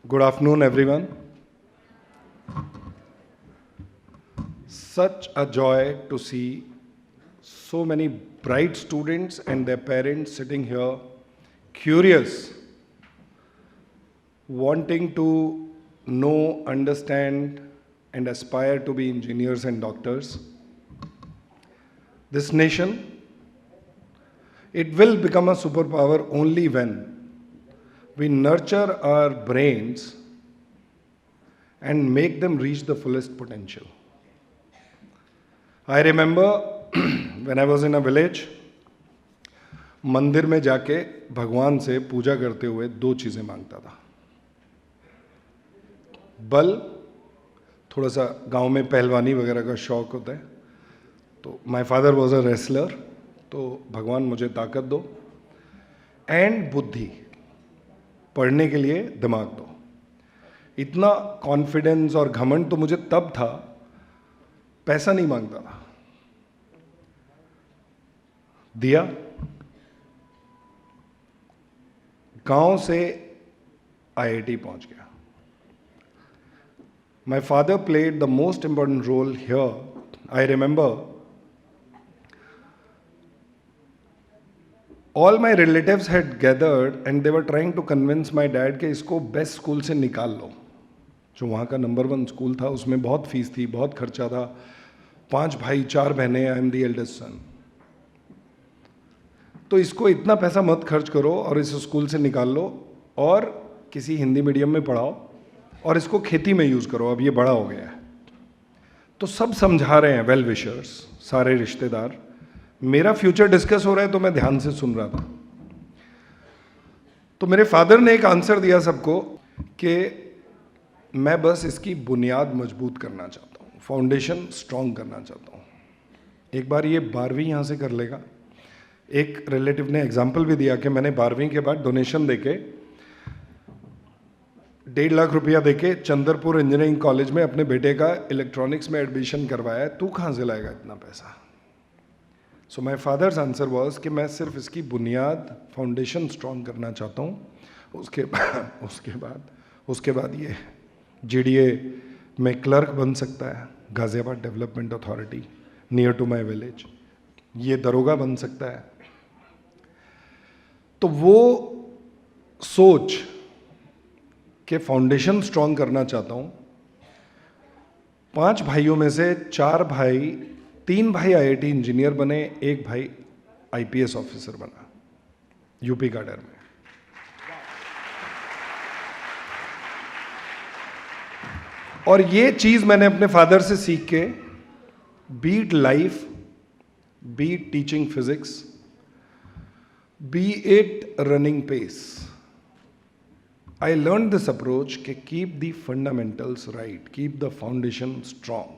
Good afternoon, everyone. Such a joy to see so many bright students and their parents sitting here, curious, wanting to know, understand, and aspire to be engineers and doctors. This nation, it will become a superpower only when we nurture our brains and make them reach the fullest potential. I remember when I was in a village, मंदिर में जाके भगवान से पूजा करते हुए दो चीज़ें मांगता था। बल, थोड़ा सा गांव में पहलवानी वगैरह का शौक होता है, तो my father was a wrestler, तो भगवान मुझे ताकत दो, एंड बुद्धि, पढ़ने के लिए दिमाग दो। इतना कॉन्फिडेंस और घमंड तो मुझे तब था, पैसा नहीं मांगता था। दिया, गांव से आईआईटी पहुंच गया। My father played the most important role here. I remember all my relatives had gathered and they were trying to convince my dad कि इसको बेस्ट स्कूल से निकाल लो। जो वहाँ का नंबर 1 स्कूल था, उसमें बहुत फीस थी, बहुत खर्चा था, 5 भाई 4 बहनें, I am the eldest son. तो इसको इतना पैसा मत खर्च करो और इस स्कूल से निकाल लो और किसी हिंदी मीडियम में पढ़ाओ और इसको खेती में यूज़ करो, अब ये बड़ा हो गया है। तो सब समझा रहे हैं, वेल विशर्स, सारे रिश्तेदार। मेरा फ्यूचर डिस्कस हो रहा है तो मैं ध्यान से सुन रहा था। तो मेरे फादर ने एक आंसर दिया सबको कि मैं बस इसकी बुनियाद मजबूत करना चाहता हूँ, फाउंडेशन स्ट्रॉन्ग करना चाहता हूँ। एक बार ये 12वीं यहाँ से कर लेगा। एक रिलेटिव ने एग्जाम्पल भी दिया कि मैंने 12वीं के बाद डोनेशन देके 1.5 लाख रुपया देके चंद्रपुर इंजीनियरिंग कॉलेज में अपने बेटे का इलेक्ट्रॉनिक्स में एडमिशन करवाया है, तू कहाँ से लाएगा इतना पैसा? सो माई फादर्स आंसर वॉज कि मैं सिर्फ इसकी बुनियाद, फाउंडेशन स्ट्रॉन्ग करना चाहता हूँ। उसके बाद ये जीडीए में क्लर्क बन सकता है, Ghaziabad development authority near to my village, ये दरोगा बन सकता है। तो वो सोच के फाउंडेशन स्ट्रॉन्ग करना चाहता हूं। 5 भाइयों में से 3 भाई आईआईटी इंजीनियर बने, 1 भाई आईपीएस ऑफिसर बना यूपी कैडर में। और ये चीज मैंने अपने फादर से सीख के, be it life, be it teaching physics, be it running pace, I learned this approach कि keep the fundamentals right, keep the foundation strong.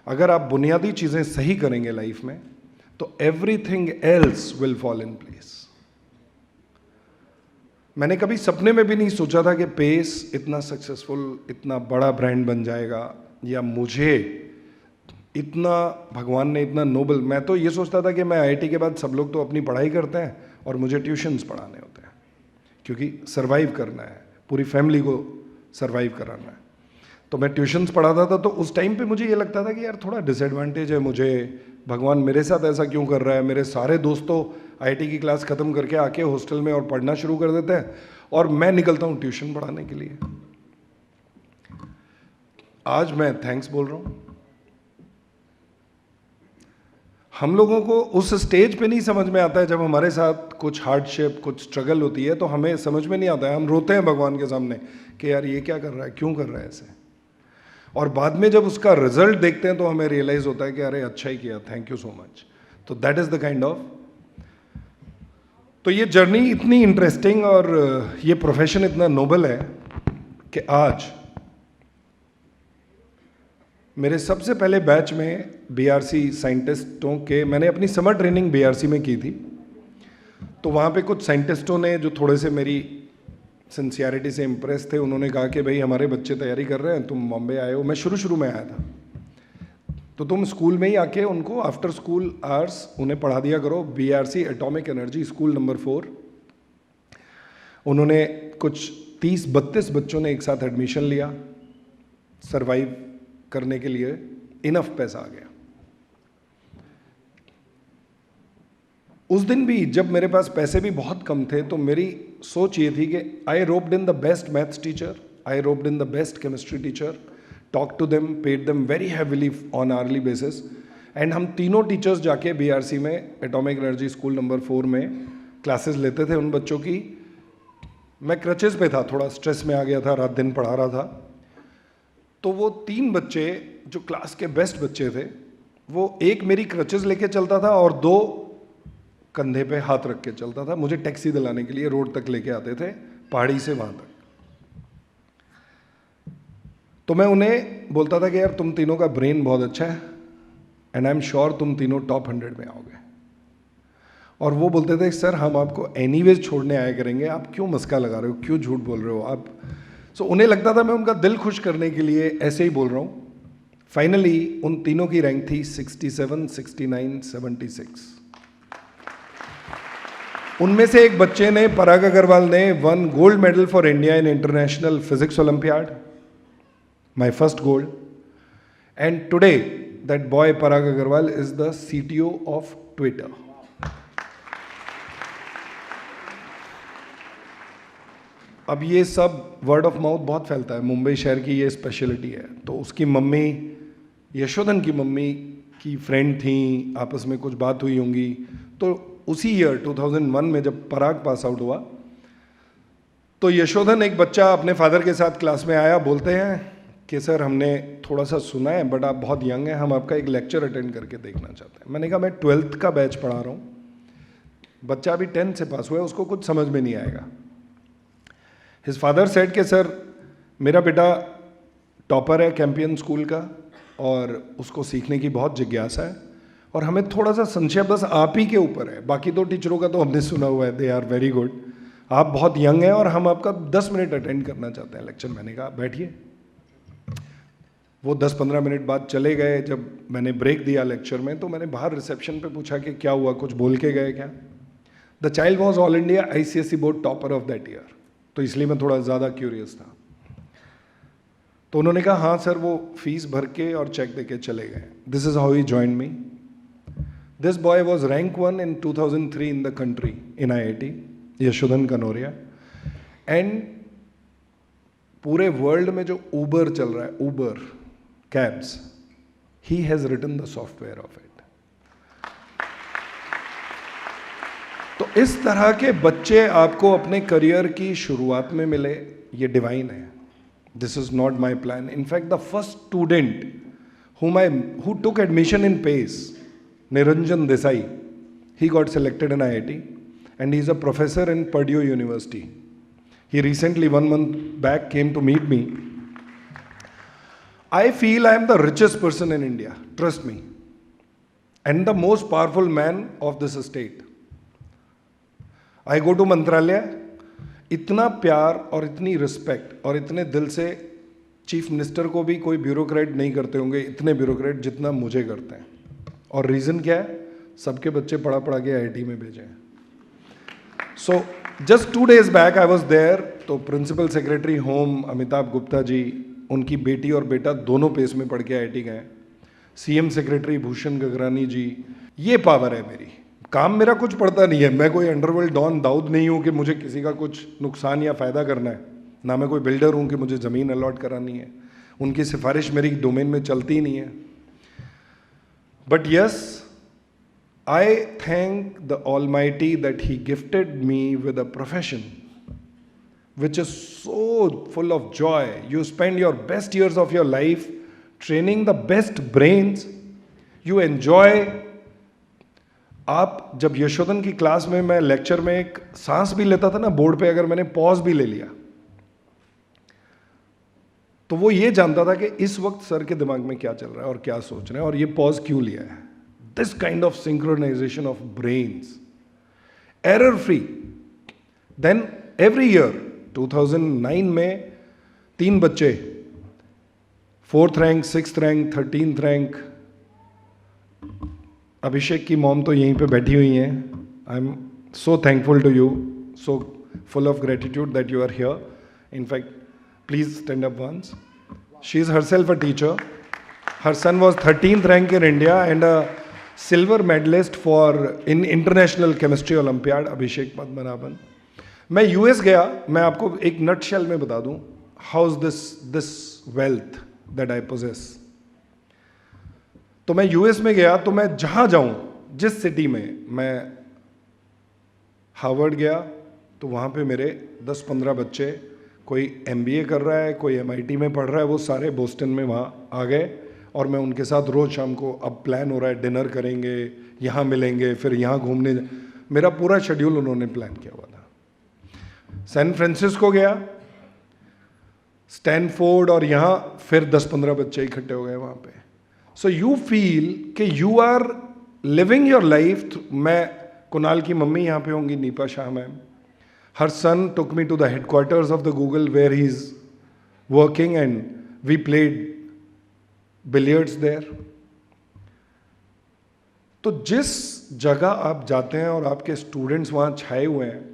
अगर आप बुनियादी चीज़ें सही करेंगे लाइफ में तो everything else will fall in place. मैंने कभी सपने में भी नहीं सोचा था कि पेस इतना सक्सेसफुल, इतना बड़ा ब्रांड बन जाएगा, या मुझे इतना भगवान ने इतना नोबल। मैं तो ये सोचता था कि मैं आईआईटी के बाद सब लोग तो अपनी पढ़ाई करते हैं और मुझे ट्यूशन्स पढ़ाने होते हैं, क्योंकि सरवाइव करना है, पूरी फैमिली को सरवाइव कराना है। तो मैं ट्यूशन्स पढ़ाता था, तो उस टाइम पे मुझे ये लगता था कि यार थोड़ा डिसएडवांटेज है मुझे, भगवान मेरे साथ ऐसा क्यों कर रहा है। मेरे सारे दोस्तों आईआईटी की क्लास ख़त्म करके आके हॉस्टल में और पढ़ना शुरू कर देते हैं और मैं निकलता हूँ ट्यूशन पढ़ाने के लिए। आज मैं थैंक्स बोल रहा हूँ। हम लोगों को उस स्टेज पे नहीं समझ में आता है, जब हमारे साथ कुछ हार्डशिप, कुछ स्ट्रगल होती है तो हमें समझ में नहीं आता है, हम रोते हैं भगवान के सामने कि यार ये क्या कर रहा है, क्यों कर रहा है ऐसे। और बाद में जब उसका रिजल्ट देखते हैं तो हमें रियलाइज होता है कि अरे अच्छा ही किया, थैंक यू सो मच। तो that is the kind of, तो ये जर्नी इतनी इंटरेस्टिंग और ये प्रोफेशन इतना नोबल है कि आज मेरे सबसे पहले बैच में बीआरसी साइंटिस्टों के, मैंने अपनी समर ट्रेनिंग बीआरसी में की थी, तो वहाँ पे कुछ साइंटिस्टों ने जो थोड़े से मेरी सिंसियरिटी से इम्प्रेस थे, उन्होंने कहा कि भाई हमारे बच्चे तैयारी कर रहे हैं, तुम बॉम्बे आए हो। मैं शुरू में आया था, तो तुम स्कूल में ही आके उनको आफ्टर स्कूल आवर्स उन्हें पढ़ा दिया करो, BRC atomic energy school number 4। उन्होंने कुछ 30-32 बच्चों ने एक साथ एडमिशन लिया, सरवाइव करने के लिए इनफ पैसा आ गया। उस दिन भी जब मेरे पास पैसे भी बहुत कम थे, तो मेरी सोच ये थी कि I roped in the best maths teacher, I roped in the best chemistry teacher, talk to them, paid them very heavily on hourly basis, and हम तीनों टीचर्स जाके बीआरसी में एटॉमिक एनर्जी स्कूल नंबर 4 में classes लेते थे उन बच्चों की। मैं क्रचेस पे था, थोड़ा स्ट्रेस में आ गया था, रात दिन पढ़ा रहा था। तो वो 3 बच्चे जो क्लास के बेस्ट बच्चे थे, वो एक मेरी क्रचेस लेके चलता था और 2 कंधे पे हाथ रख के चलता था। मुझे टैक्सी दिलाने के लिए रोड तक लेके आते थे, पहाड़ी से वहां तक। तो मैं उन्हें बोलता था कि यार तुम तीनों का ब्रेन बहुत अच्छा है एंड आई एम श्योर तुम तीनों टॉप 100 में आओगे। और वो बोलते थे सर हम आपको एनीवेज छोड़ने आया करेंगे, आप क्यों मस्का लगा रहे हो, क्यों झूठ बोल रहे हो आप। सो उन्हें लगता था मैं उनका दिल खुश करने के लिए ऐसे ही बोल रहा हूँ। फाइनली उन तीनों की रैंक थी 67, 69, 76। उनमें से एक बच्चे ने, पराग अग्रवाल ने, one gold medal for India in international physics olympiad, my first gold, and today that boy Parag Agrawal is the CTO of Twitter. अब ये सब वर्ड ऑफ माउथ बहुत फैलता है, मुंबई शहर की ये स्पेशलिटी है। तो उसकी मम्मी, यशोधन की मम्मी की फ्रेंड थी, आपस में कुछ बात हुई होंगी। तो उसी ईयर 2001 में जब पराग पास आउट हुआ, तो यशोधन, एक बच्चा अपने फादर के साथ क्लास में आया, बोलते हैं कि सर हमने थोड़ा सा सुना है बट आप बहुत यंग हैं, हम आपका एक लेक्चर अटेंड करके देखना चाहते हैं। मैंने कहा मैं 12th का बैच पढ़ा रहा हूँ, बच्चा अभी 10th से पास हुआ है, उसको कुछ समझ में नहीं आएगा। हिज फादर सेड कि सर मेरा बेटा टॉपर है कैंपियन स्कूल का और उसको सीखने की बहुत जिज्ञासा है, और हमें थोड़ा सा संशय बस आप ही के ऊपर है, बाकी 2 टीचरों का तो हमने सुना हुआ है, दे आर वेरी गुड, आप बहुत यंग हैं और हम आपका 10 मिनट अटेंड करना चाहते हैं लेक्चर। मैंने कहा बैठिए। वो 10-15 मिनट बाद चले गए। जब मैंने ब्रेक दिया लेक्चर में, तो मैंने बाहर रिसेप्शन पे पूछा कि क्या हुआ, कुछ बोल के गए क्या। The child was all India ICSE board topper of that year, तो इसलिए मैं थोड़ा ज़्यादा क्यूरियस था। तो उन्होंने कहा हाँ सर, वो फीस भर के और चेक दे के चले गए। This is how he joined me. This boy was rank 1 in 2003 in the country in IIT, Yashodhan Kanoria. And पूरे वर्ल्ड में जो ऊबर चल रहा है, Uber cabs, he has written the software of it. तो इस तरह के बच्चे आपको अपने करियर की शुरुआत में मिले, ये डिवाइन है। This is not my plan. In fact the first student who took admission in PACE, Niranjan Desai, he got selected in IIT and he's a professor in Purdue University. He recently, 1 month back, came to meet me. I feel I am the richest person in India, trust me, and the most powerful man of this state. I go to मंत्रालय, इतना प्यार और इतनी respect और इतने दिल से chief minister को भी कोई ब्यूरोक्रेट नहीं करते होंगे, इतने ब्यूरोक्रेट जितना मुझे करते हैं। और रीज़न क्या है, सबके बच्चे पढ़ा पढ़ा के IIT में भेजे हैं। So just 2 days back I was there, तो principal secretary home Amitabh Gupta ji, उनकी बेटी और बेटा दोनों पेस में पढ़ के IIT गए। CM सेक्रेटरी भूषण गगरानी जी। ये पावर है मेरी, काम मेरा कुछ पड़ता नहीं है, मैं कोई अंडरवर्ल्ड डॉन दाऊद नहीं हूँ कि मुझे किसी का कुछ नुकसान या फ़ायदा करना है, ना मैं कोई बिल्डर हूँ कि मुझे ज़मीन अलॉट करानी है। उनकी सिफारिश मेरी डोमेन में चलती ही नहीं है। But yes, I thank the almighty that he gifted me with a profession which is so full of joy. You spend your best years of your life training the best brains. You enjoy. आप जब यशोधन की class में मैं lecture में एक सांस भी लेता था ना बोर्ड पे, अगर मैंने पॉज भी ले लिया तो वो ये जानता था कि इस वक्त सर के दिमाग में क्या चल रहा है और क्या सोच रहे हैं और ये पॉज क्यों लिया है। This kind of synchronisation of brains, error free. Then every year 2009 में 3 बच्चे 4th rank, 6th rank, 13th rank. अभिषेक की मॉम तो यहीं पे बैठी हुई हैं। I am so thankful to you, so full of gratitude that you are here In fact, please stand up once. She is herself a teacher. Her son was 13th rank in India and a silver medalist for in International Chemistry Olympiad, Abhishek Padmanabhan. मैं US गया, मैं आपको एक nutshell में बता दूं, how is this wealth that I poses. तो मैं यूएस में गया, तो मैं जहां जाऊं, जिस सिटी में, मैं हार्वर्ड गया तो वहां पे मेरे 10-15 बच्चे, कोई एमबीए कर रहा है, कोई एमआईटी में पढ़ रहा है, वो सारे बोस्टन में वहां आ गए और मैं उनके साथ रोज शाम को, अब प्लान हो रहा है डिनर करेंगे, यहाँ मिलेंगे, फिर यहाँ घूमने. मेरा पूरा शेड्यूल उन्होंने प्लान किया हुआ था. सैन फ्रांसिस्को गया, स्टैनफोर्ड, और यहाँ फिर 10-15 बच्चे इकट्ठे हो गए वहाँ पे. सो यू फील कि you are living your life. मैं, कुणाल की मम्मी यहाँ पे होंगी, नीपा शाह मैम. हर son took me to the headquarters of the Google where he is working and we played billiards there. तो जिस जगह आप जाते हैं और आपके स्टूडेंट्स वहाँ छाए हुए हैं,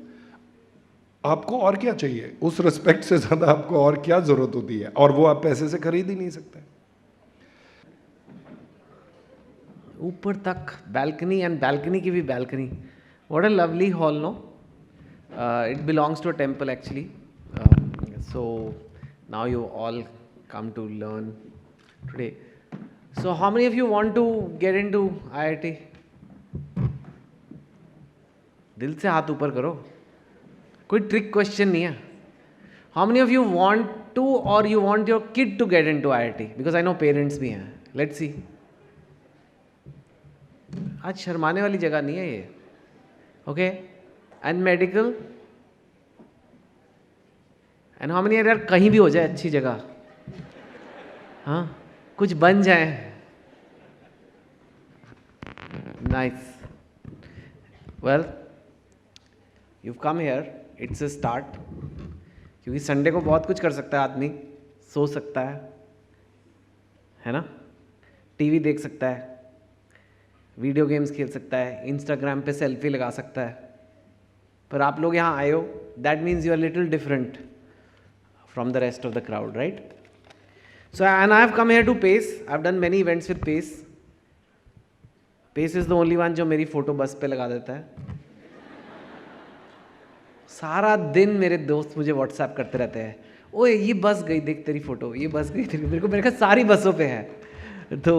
आपको और क्या चाहिए? उस रिस्पेक्ट से ज़्यादा आपको और क्या ज़रूरत होती है? और वो आप पैसे से खरीद ही नहीं सकते. ऊपर तक बैल्कनी, एंड बैल्कनी की भी balcony. What a lovely hall, no? It belongs to a temple actually. So now you all come to learn today. So how many of you want to get into IIT? दिल से हाथ ऊपर करो, कोई trick question नहीं है. How many of you want to और you want your kid to get into IIT? Because I know parents भी हैं. Let's see. आज शर्माने वाली जगह नहीं है ये. Okay. And medical. And how many यार कहीं भी हो जाए अच्छी जगह, हाँ, कुछ बन जाए. Nice. Well, you come here, it's a start. क्योंकि संडे को बहुत कुछ कर सकता है आदमी. सो सकता है ना? टीवी देख सकता है, वीडियो गेम्स खेल सकता है, इंस्टाग्राम पे सेल्फी लगा सकता है. पर आप लोग यहाँ आए हो, that means you are little different from the rest of the crowd, right? So, and I have come here to PACE. I have done many events with PACE. PACE is the only one जो मेरी photo बस पे लगा देता है. सारा दिन मेरे दोस्त मुझे व्हाट्सएप करते रहते हैं, ओए ये बस गई, देख तेरी फोटो, ये बस गई तेरी. मेरे को, मेरे ख्याल सारी बसों पे है. तो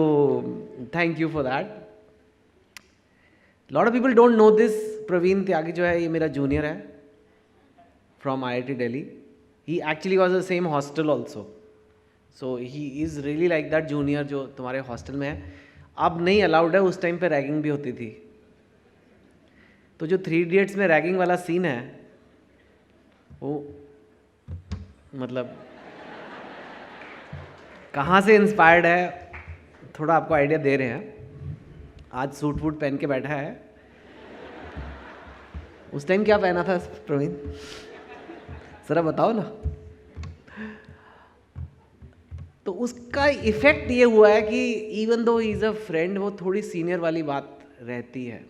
thank you for that. Lot of people don't know this. Praveen Tyagi जो है, ये मेरा जूनियर है from IIT Delhi. He actually was the same hostel also. So he is really like that junior जो तुम्हारे हॉस्टल में है. अब नहीं अलाउड है, उस टाइम पे रैगिंग भी होती थी. तो जो 3 इडियट्स में रैगिंग वाला सीन है, वो मतलब कहाँ से इंस्पायर्ड है, थोड़ा आपको आइडिया दे रहे हैं. आज सूट वूट पहन के बैठा है. उस टाइम क्या पहना था प्रवीण, ज़रा बताओ ना. तो उसका इफ़ेक्ट ये हुआ है कि even though he is a friend, वो थोड़ी सीनियर वाली बात रहती है.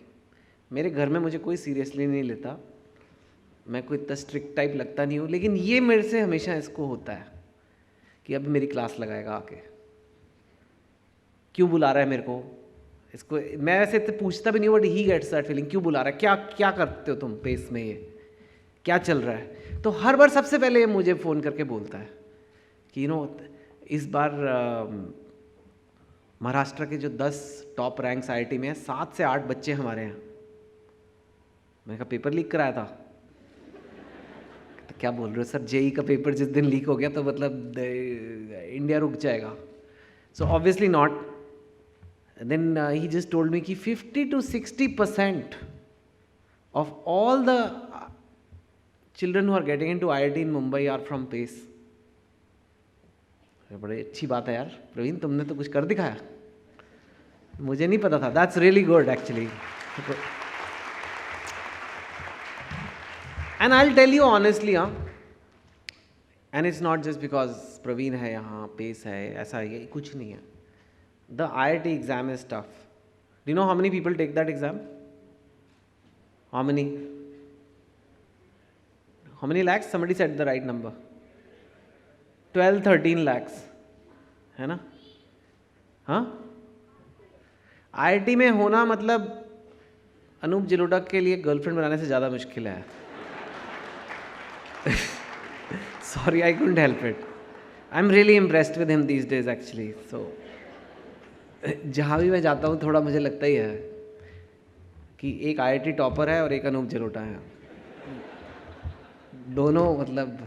मेरे घर में मुझे कोई सीरियसली नहीं लेता, मैं कोई इतना स्ट्रिक्ट टाइप लगता नहीं हूँ. लेकिन ये मेरे से हमेशा इसको होता है कि अब मेरी क्लास लगाएगा आके, क्यों बुला रहा है मेरे को. इसको मैं वैसे इतने पूछता भी नहीं, but he gets that feeling, क्यों बुला रहा है, क्या क्या करते हो तुम पेस में, ये क्या चल रहा है. तो हर बार सबसे पहले ये मुझे फ़ोन करके बोलता है कि इस बार महाराष्ट्र के जो 10 टॉप रैंक्स IIT में हैं, 7 से 8 बच्चे हमारे हैं. मैंने कहा पेपर लीक कराया था. तो क्या बोल रहे हो सर, जेई का पेपर जिस दिन लीक हो गया तो मतलब इंडिया रुक जाएगा. So obviously not. Then he just told me कि 50 to 60% of all the children who are getting into IIT in Mumbai are from PACE. बड़ी अच्छी बात है यार प्रवीण, तुमने तो कुछ कर दिखाया, मुझे नहीं पता था. That's really good actually. And I will tell you honestly, and it's not just because Praveen है यहाँ, PACE है, ऐसा ये कुछ नहीं है. The IIT exam is tough. Do you know how many people take that exam? How many lakhs? Somebody said the right number. 12-13 lakhs, है ना? हाँ, IIT में होना मतलब अनूप जलोटा के लिए गर्लफ्रेंड बनाने से ज़्यादा मुश्किल है. Sorry, I couldn't help it. I'm really impressed with him these days actually. So जहाँ भी मैं जाता हूँ थोड़ा मुझे लगता ही है कि एक IIT टॉपर है और एक अनूप जलोटा है. दोनों मतलब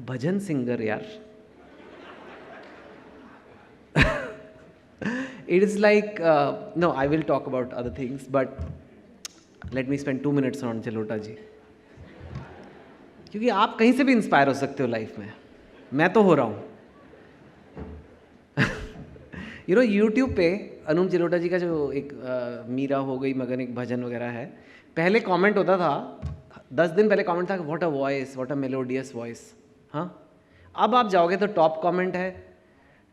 भजन सिंगर यार. It is like no, I will talk about other things, but let me spend 2 minutes on Jalota जी. क्योंकि आप कहीं से भी इंस्पायर हो सकते हो लाइफ में. मैं तो हो रहा हूँ. यू नो यूट्यूब पे अनूप जलोटा जी का जो एक मीरा हो गई मगन एक भजन वगैरह है, पहले कमेंट होता था, 10 दिन पहले कमेंट था what a voice, what a melodious voice. हाँ, अब आप जाओगे तो टॉप कमेंट है,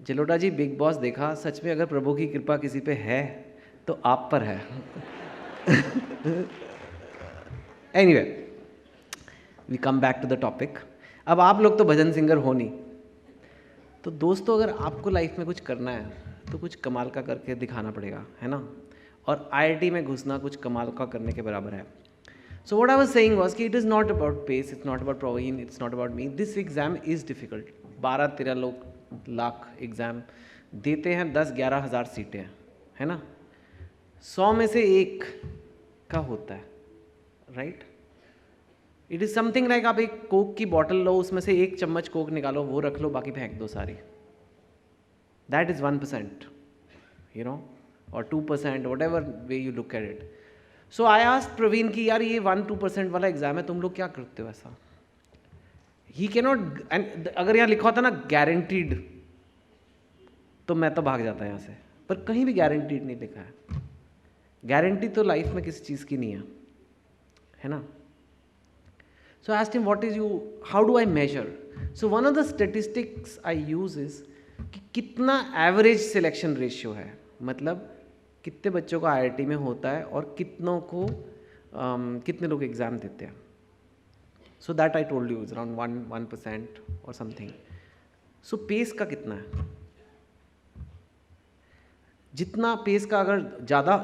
जलोटा जी बिग बॉस देखा, सच में अगर प्रभु की कृपा किसी पे है तो आप पर है. Anyway, we come back to the topic. अब आप लोग तो भजन सिंगर हो नहीं, तो दोस्तों अगर आपको लाइफ में कुछ करना है तो कुछ कमाल का करके दिखाना पड़ेगा, है ना? और IIT में घुसना कुछ कमाल का करने के बराबर है. So what I was saying was कि it is not about pace, it's not about Praveen, it's not about me. This exam is difficult. 12-13 lakh exam देते हैं, 10-11 हज़ार सीटें, है ना? 100 में से एक का होता है, right? It is something like आप एक कोक की बॉटल लो, उसमें से 1 चम्मच कोक निकालो, वो रख लो, बाकी फेंक दो सारी. दैट इज़ 1%, यू नो, और 2%, whatever way you look at it. So I asked Praveen कि यार ये 1-2% वाला एग्जाम है, तुम लोग क्या करते हो ऐसा? ही कैनॉट, एंड अगर यहाँ लिखा होता ना गारंटीड तो मैं तो भाग जाता यहाँ से, पर कहीं भी गारंटीड नहीं लिखा है. गारंटी तो लाइफ में किसी चीज़ की नहीं है ना? So I asked him, what is how do I measure? So one of the statistics I use is कि कितना एवरेज सिलेक्शन रेशियो है, मतलब कितने बच्चों का IIT में होता है और कितनों को कितने लोग एग्ज़ाम देते हैं. So that I told you is around 1% और समथिंग. सो पेस का कितना है? जितना पेस का अगर ज़्यादा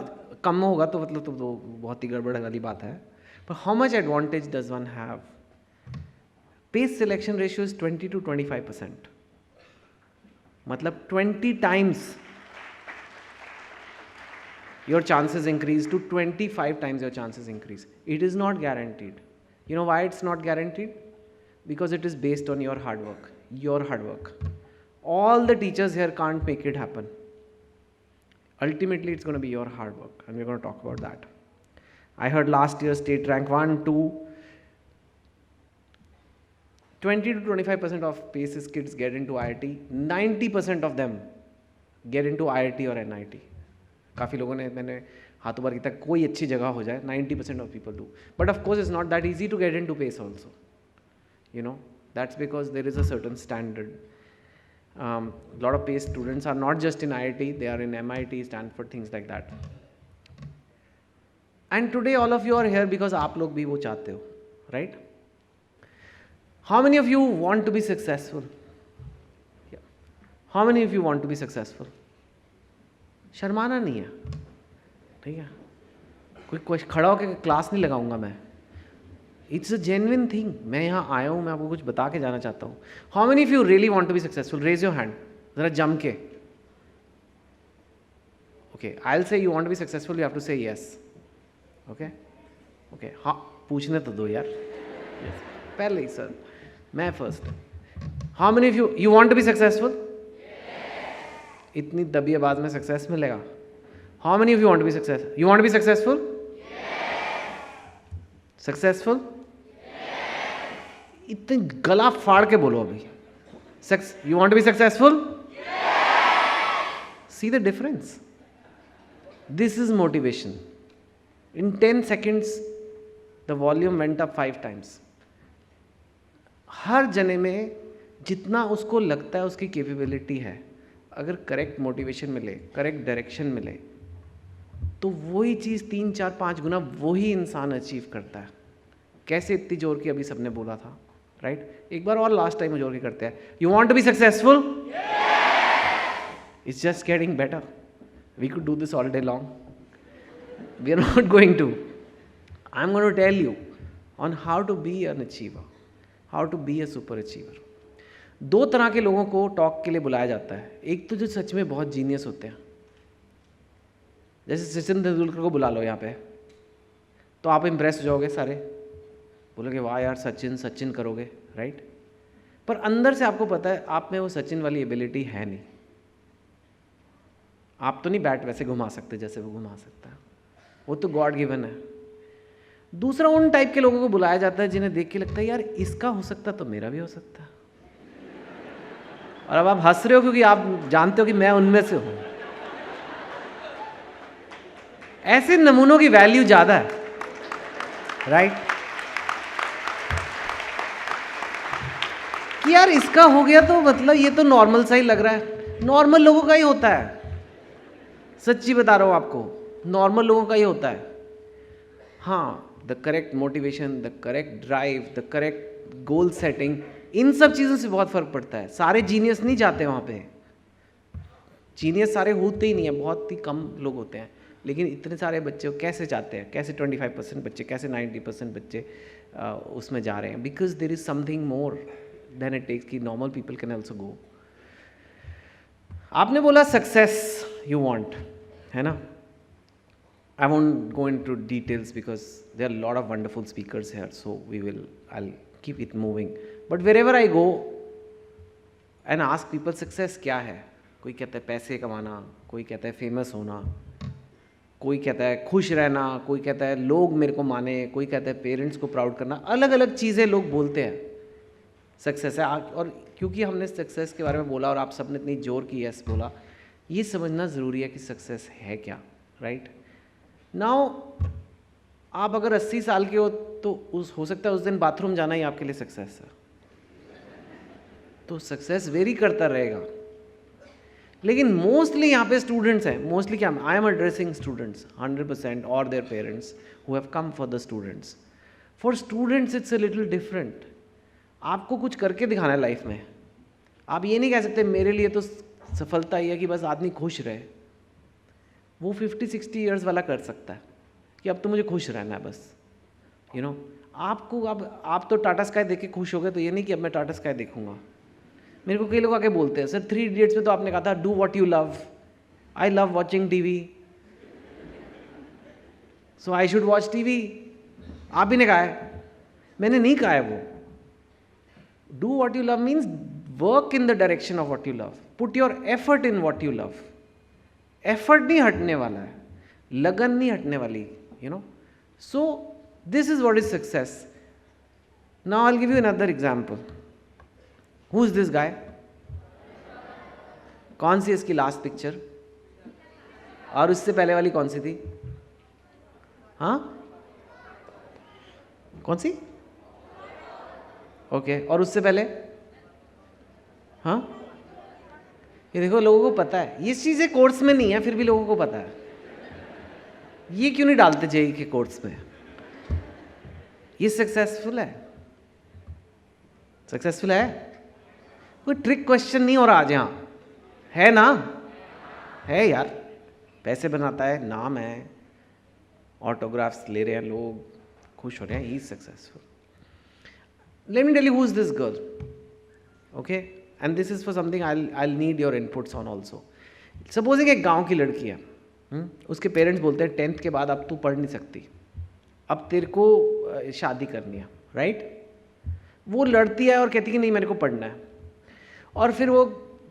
कम होगा तो मतलब तो बहुत ही गड़बड़ वाली बात है. But how much advantage does one have? Pace selection ratio is 20 to 25%. मतलब 20 times your chances increase to 25 times your chances increase. It is not guaranteed. You know why it's not guaranteed? Because it is based on your hard work. Your hard work. All the teachers here can't make it happen. Ultimately, it's going to be your hard work, and we're going to talk about that. I heard last year state rank 1, 2, 20 to 25% of PACES kids get into IIT. 90% of them get into IIT or NIT. काफ़ी लोगों ने मैंने हाथों पर किया कोई अच्छी जगह हो जाए. 90% of people do. But of course, it's not that easy to get into PACE also. You know, that's because there is a certain standard. A lot of PACE students are not just in IIT, they are in MIT, Stanford, things like that. And today all of you are here because आप लोग भी वो चाहते हो, right? How many of you want to be successful? Yeah. How many of you want to be successful? शर्माना नहीं है, ठीक है? कोई खड़ा होकर क्लास नहीं लगाऊंगा मैं. It's a genuine thing. मैं यहाँ आया हूँ, मैं आपको कुछ बता के जाना चाहता हूँ. How many of you really want to be successful? Raise your hand. ज़रा जम के. Okay, I'll say you want to be successful. You have to say yes. Okay? Okay. हाँ, पूछने तो दो यार. Yes. पहले ही सर. मैं first. How many of you want to be successful? Yes. इतनी दबी आवाज में success मिलेगा. How many of you want to be successful? You want to be successful? Yes. Successful? इतने गला फाड़ के बोलो अभी. You want to be successful? Yes. See the difference. This is motivation. In 10 seconds, the volume went up 5 times. हर जने में जितना उसको लगता है उसकी कैपेबिलिटी है, अगर करेक्ट मोटिवेशन मिले, करेक्ट डायरेक्शन मिले, तो वही चीज़ 3, 4, 5 गुना वही इंसान अचीव करता है. कैसे? इतनी जोर की अभी सबने बोला था, राइट? एक बार और लास्ट टाइम जोड़ के करते हैं. You want to be successful? It's just getting better. We could do this all day long. We are not going to. I am going to tell you on how to be an achiever, how to be a super achiever. 2 तरह के लोगों को talk के लिए बुलाया जाता है. एक तो जो सच में बहुत जीनियस होते हैं, जैसे सचिन तेंदुलकर को बुला लो यहाँ पे, तो आप इम्प्रेस हो जाओगे सारे, बोलोगे वाह यार सचिन सचिन करोगे, राइट? पर अंदर से आपको पता है आप में वो सचिन वाली एबिलिटी है नहीं. आप तो नहीं बैट वैसे घुमा सकते जैसे वो घुमा सकता है, वो तो गॉड गिवन है. दूसरा उन टाइप के लोगों को बुलाया जाता है जिन्हें देख के लगता है यार इसका हो सकता तो मेरा भी हो सकता है. और अब आप हंस रहे हो क्योंकि आप जानते हो कि मैं उनमें से हूं. ऐसे नमूनों की वैल्यू ज्यादा है, राइट? कि यार इसका हो गया तो मतलब ये तो नॉर्मल सा ही लग रहा है. नॉर्मल लोगों का ही होता है, सच्ची बता रहा हूं आपको, नॉर्मल लोगों का ही होता है. हाँ, the correct motivation, the correct drive, the correct goal setting, इन सब चीज़ों से बहुत फर्क पड़ता है. सारे जीनियस नहीं जाते वहाँ पे. जीनियस सारे होते ही नहीं है, बहुत ही कम लोग होते हैं. लेकिन इतने सारे बच्चे कैसे जाते हैं, कैसे 25% बच्चे, कैसे 90% बच्चे उसमें जा रहे हैं? Because there is something more than it takes कि normal people can also go. आपने बोला सक्सेस यू वांट, है ना? I won't go into details because there are a lot of wonderful speakers here, so I'll keep it moving. But wherever I go and ask people success क्या है, कोई कहता है पैसे कमाना, कोई कहता है फेमस होना, कोई कहता है खुश रहना, कोई कहता है लोग मेरे को माने, कोई कहता है पेरेंट्स को प्राउड करना. अलग अलग चीज़ें लोग बोलते हैं सक्सेस है. और क्योंकि हमने सक्सेस के बारे में बोला और आप सबने इतनी जोर की यस बोला, ये समझना ज़रूरी है कि सक्सेस है क्या, राइट? नाउ आप अगर 80 साल के हो तो हो सकता है उस दिन बाथरूम जाना ही आपके लिए सक्सेस है. तो सक्सेस वेरी करता रहेगा. लेकिन मोस्टली यहाँ पे स्टूडेंट्स हैं. मोस्टली क्या, आई एम एड्रेसिंग स्टूडेंट्स 100% और their parents who have come for the students. For students it's a little different. आपको कुछ करके दिखाना है लाइफ में. आप ये नहीं कह सकते मेरे लिए तो सफलता ही है कि बस आदमी खुश रहे. वो 50-60 ईयर्स वाला कर सकता है कि अब तो मुझे खुश रहना है बस, यू नो. आपको अब आप तो टाटा स्काई देख के खुश हो गए, तो ये नहीं कि अब मैं टाटा स्काई देखूंगा. मेरे को कई लोग आके बोलते हैं सर 3 इडियट्स में तो आपने कहा था do what you love. I love watching TV, so I should watch TV. आप ही ने कहा है, मैंने नहीं कहा है वो. Do what you love means work in the direction of what you love. Put your effort in what you love. Effort नहीं हटने वाला है, लगन नहीं हटने वाली, you know. So this is what is success. Now I will give you another example. Who is this guy? कौन सी इसकी लास्ट पिक्चर? और उससे पहले वाली कौन सी थी? हाँ, कौन सी? ओके, और उससे पहले? हाँ, ये देखो लोगों को पता है. ये चीज़ें कोर्स में नहीं है, फिर भी लोगों को पता है. ये क्यों नहीं डालते जेई के कोर्स में? ये सक्सेसफुल है. सक्सेसफुल है. कोई ट्रिक क्वेश्चन नहीं हो रहा आज यहाँ, है ना? है यार. पैसे बनाता है, नाम है, ऑटोग्राफ्स ले रहे हैं लोग, खुश हो रहे हैं. He is successful. Let me tell you who is this girl. Okay, and this is for something I'll need your inputs on also. Supposing एक गांव की लड़की है, उसके पेरेंट्स बोलते हैं 10th के बाद अब तू पढ़ नहीं सकती, अब तेरे को शादी करनी है, राइट? वो लड़ती है और कहती कि नहीं मेरे को पढ़ना है. और फिर वो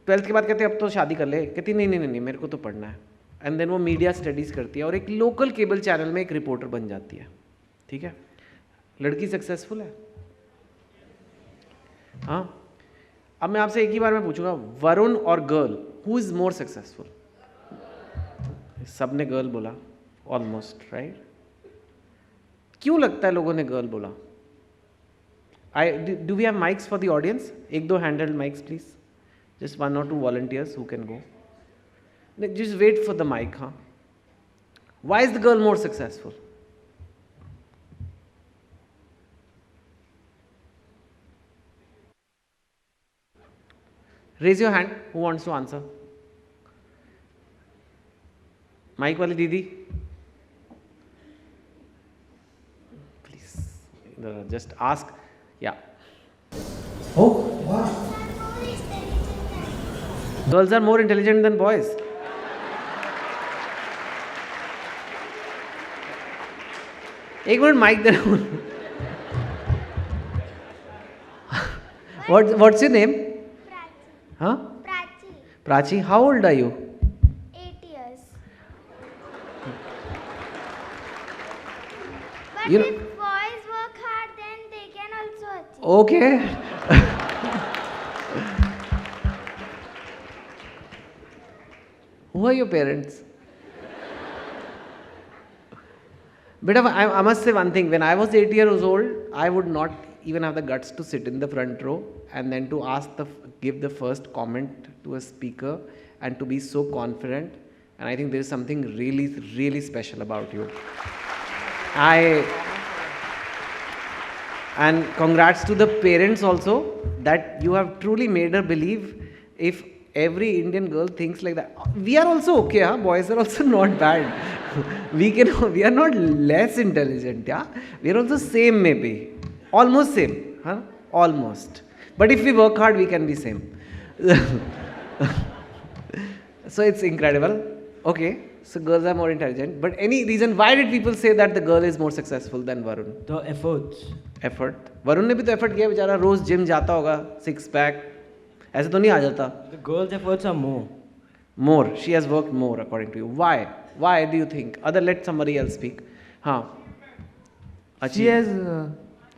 12th के बाद कहते हैं अब तो शादी कर ले, कहती नहीं नहीं नहीं मेरे को तो पढ़ना है. एंड देन वो मीडिया स्टडीज़ करती है और एक लोकल केबल चैनल में एक रिपोर्टर बन जाती है. ठीक है, लड़की सक्सेसफुल है. हाँ, अब मैं आपसे एक ही बार में पूछूंगा, वरुण और girl, who is more successful? सबने गर्ल बोला ऑलमोस्ट, राइट? क्यों लगता है लोगों ने गर्ल बोला? Do we have mics for the audience? 1-2 handheld mics please. Just 1 or 2 volunteers who can go. Just wait for the mic, huh? Why is the girl more successful? Raise your hand. Who wants to answer? Mic वाली दीदी. Please, just ask. Yeah. Oh, wow. Girls are more intelligent than boys. एक minute mike दे रहा हूँ. What's your name? Prachi. Huh? Prachi. Prachi, how old are you? 8 years. But You know- if boys work hard, then they can also achieve. Okay. Who are your parents? But I must say one thing. When I was 8 years old, I would not even have the guts to sit in the front row and then to give the first comment to a speaker and to be so confident. And I think there is something really, really special about you. And congrats to the parents also that you have truly made her believe. If every Indian girl thinks like that, we are also okay, huh? Boys are also not bad. We are not less intelligent, yeah? We are also same maybe. Almost same, huh? Almost. But if we work hard, we can be same. So it's incredible. Okay, so girls are more intelligent. But any reason, why did people say that the girl is more successful than Varun? The efforts. Effort. Varun ने भी तो effort किया बेचारा, रोज gym जाता होगा, 6 pack ऐसे तो नहीं आ जाता. The girls' efforts are more. More, she has worked more according to you. Why do you think? Let somebody else speak. हाँ. She has.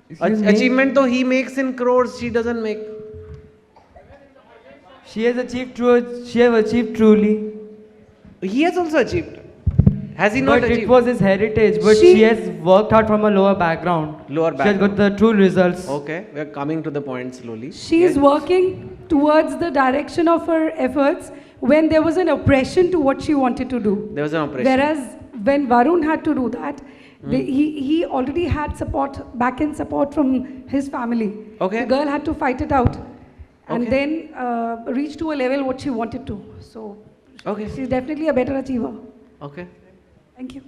excuse me. Achievement तो he makes in crores, she doesn't make. She has achieved truly. He has also achieved. Has he not But achieved? it was his heritage. But she has worked hard from a lower background. Lower She has got background. the true results. Okay, we are coming to the point slowly. She is working towards the direction of her efforts when there was an oppression to what she wanted to do. There was an operation. Whereas when Varun had to do that, he already had support, back-end support from his family. Okay. The girl had to fight it out and Okay. then reach to a level what she wanted to. So Okay. she's definitely a better achiever. Okay. Thank you.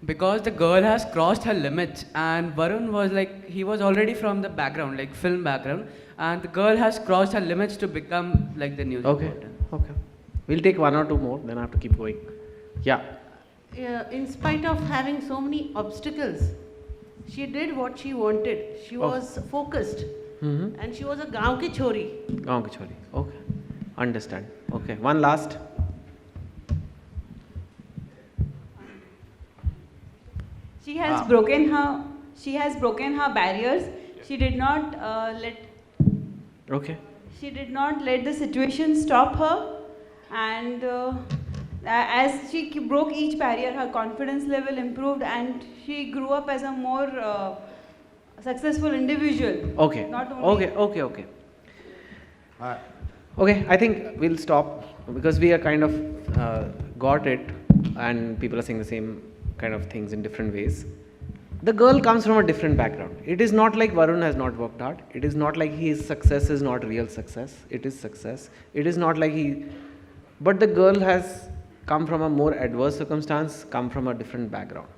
Because the girl has crossed her limits, and Varun was like, he was already from the background, like film background, and the girl has crossed her limits to become like the news Okay. reporter. Okay. We'll take one or two more, then I have to keep going. Yeah. In spite of having so many obstacles, she did what she wanted. She was focused, Mm-hmm. and she was a gaon ki chori. गाँव की छोरी. Okay. Understand. Okay. One last. She has broken her barriers. She did not Okay. let the situation stop her, and as she broke each barrier, her confidence level improved, and she grew up as a more successful individual. Okay. Not only Okay. Okay, I think we'll stop because we are kind of got it, and people are saying the same kind of things in different ways. The girl comes from a different background. It is not like Varun has not worked hard. It is not like his success is not real success. It is success. It is not like but the girl has come from a more adverse circumstance, come from a different background.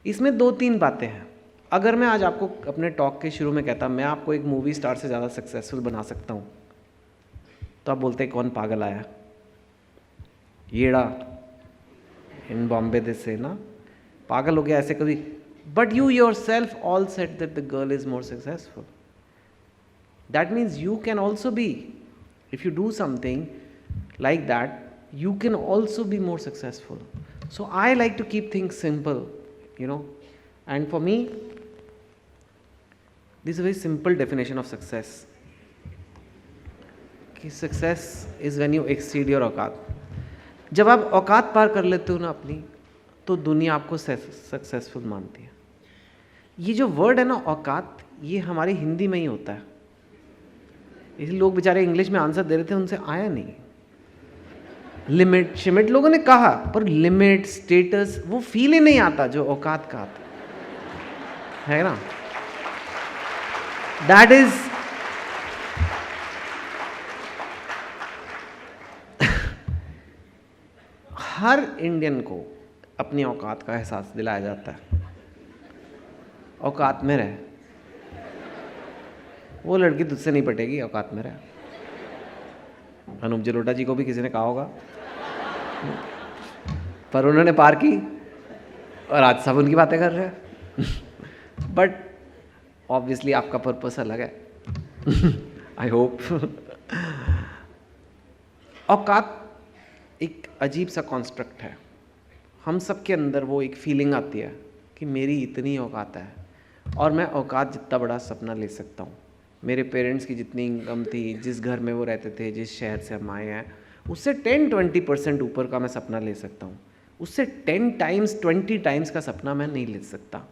इसमें 2-3 बातें हैं. अगर मैं आज आपको अपने talk के शुरू में कहता मैं आपको एक मूवी स्टार से ज़्यादा सक्सेसफुल बना सकता हूँ, तो आप बोलते कौन पागल आया, येड़ा इन बॉम्बे दिस से ना पागल हो गया ऐसे कभी. But you yourself all said that the girl is more successful. That means you can also be, if you do something like that, you can also be more successful. So I like to keep things simple, and for me, this is a very simple definition of success. कि success is when you exceed your औकात. जब आप औकात पार कर लेते हो ना अपनी, तो दुनिया आपको सक्सेसफुल मानती है. ये जो वर्ड है ना औकात, ये हमारे हिंदी में ही होता है. इसलिए लोग बेचारे इंग्लिश में आंसर दे रहे थे, उनसे आया नहीं. लिमिट शिमिट लोगों ने कहा, पर लिमिट स्टेटस वो फील ही नहीं आता जो औकात का आता है ना. हर इंडियन को अपनी औकात का एहसास दिलाया जाता है, औकात में रहे, वो लड़की तुझसे नहीं पटेगी, औकात में रहे। अनूप जलोटा जी को भी किसी ने कहा होगा, पर उन्होंने पार की और आज सब उनकी बातें कर रहे हैं। बट ऑब्वियसली आपका पर्पस अलग है। I hope. औकात एक अजीब सा कॉन्स्ट्रक्ट है। हम सब के अंदर वो एक फीलिंग आती है कि मेरी इतनी औकात है और मैं औकात जितना बड़ा सपना ले सकता हूँ। मेरे पेरेंट्स की जितनी इनकम थी, जिस घर में वो रहते थे, जिस शहर से हम आए हैं, उससे 10-20% ऊपर का मैं सपना ले सकता हूँ। उससे 10 टाइम्स 20 टाइम्स का सपना मैं नहीं ले सकता।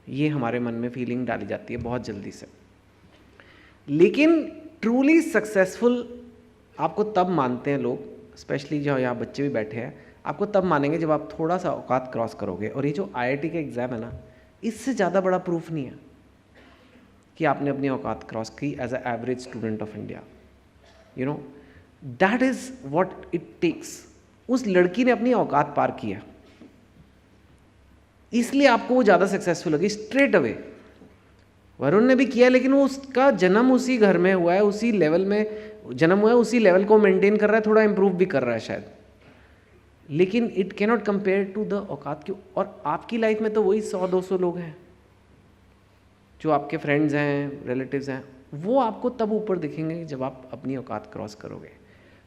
ये हमारे मन में फीलिंग डाली जाती है बहुत जल्दी से। लेकिन ट्रूली सक्सेसफुल आपको तब मानते हैं लोग, स्पेशली जो यहाँ बच्चे भी बैठे हैं, आपको तब मानेंगे जब आप थोड़ा सा औकात क्रॉस करोगे। और ये जो IIT का एग्ज़ाम है ना, इससे ज़्यादा बड़ा प्रूफ नहीं है कि आपने अपनी औकात क्रॉस की as a average student of India. You know, that is what it takes. उस लड़की ने अपनी औकात पार किया, इसलिए आपको वो ज़्यादा सक्सेसफुल लगी स्ट्रेट अवे। वरुण ने भी किया, लेकिन वो उसका जन्म उसी घर में हुआ है, उसी लेवल में जन्म हुआ है, उसी लेवल को मेंटेन कर रहा है, थोड़ा इंप्रूव भी कर रहा है शायद। लेकिन it can not compare to the औकात की। और आपकी लाइफ में तो वही 100-200 लोग हैं जो आपके फ्रेंड्स हैं, रिलेटिव्स हैं, वो आपको तब ऊपर दिखेंगे जब आप अपनी औकात क्रॉस करोगे।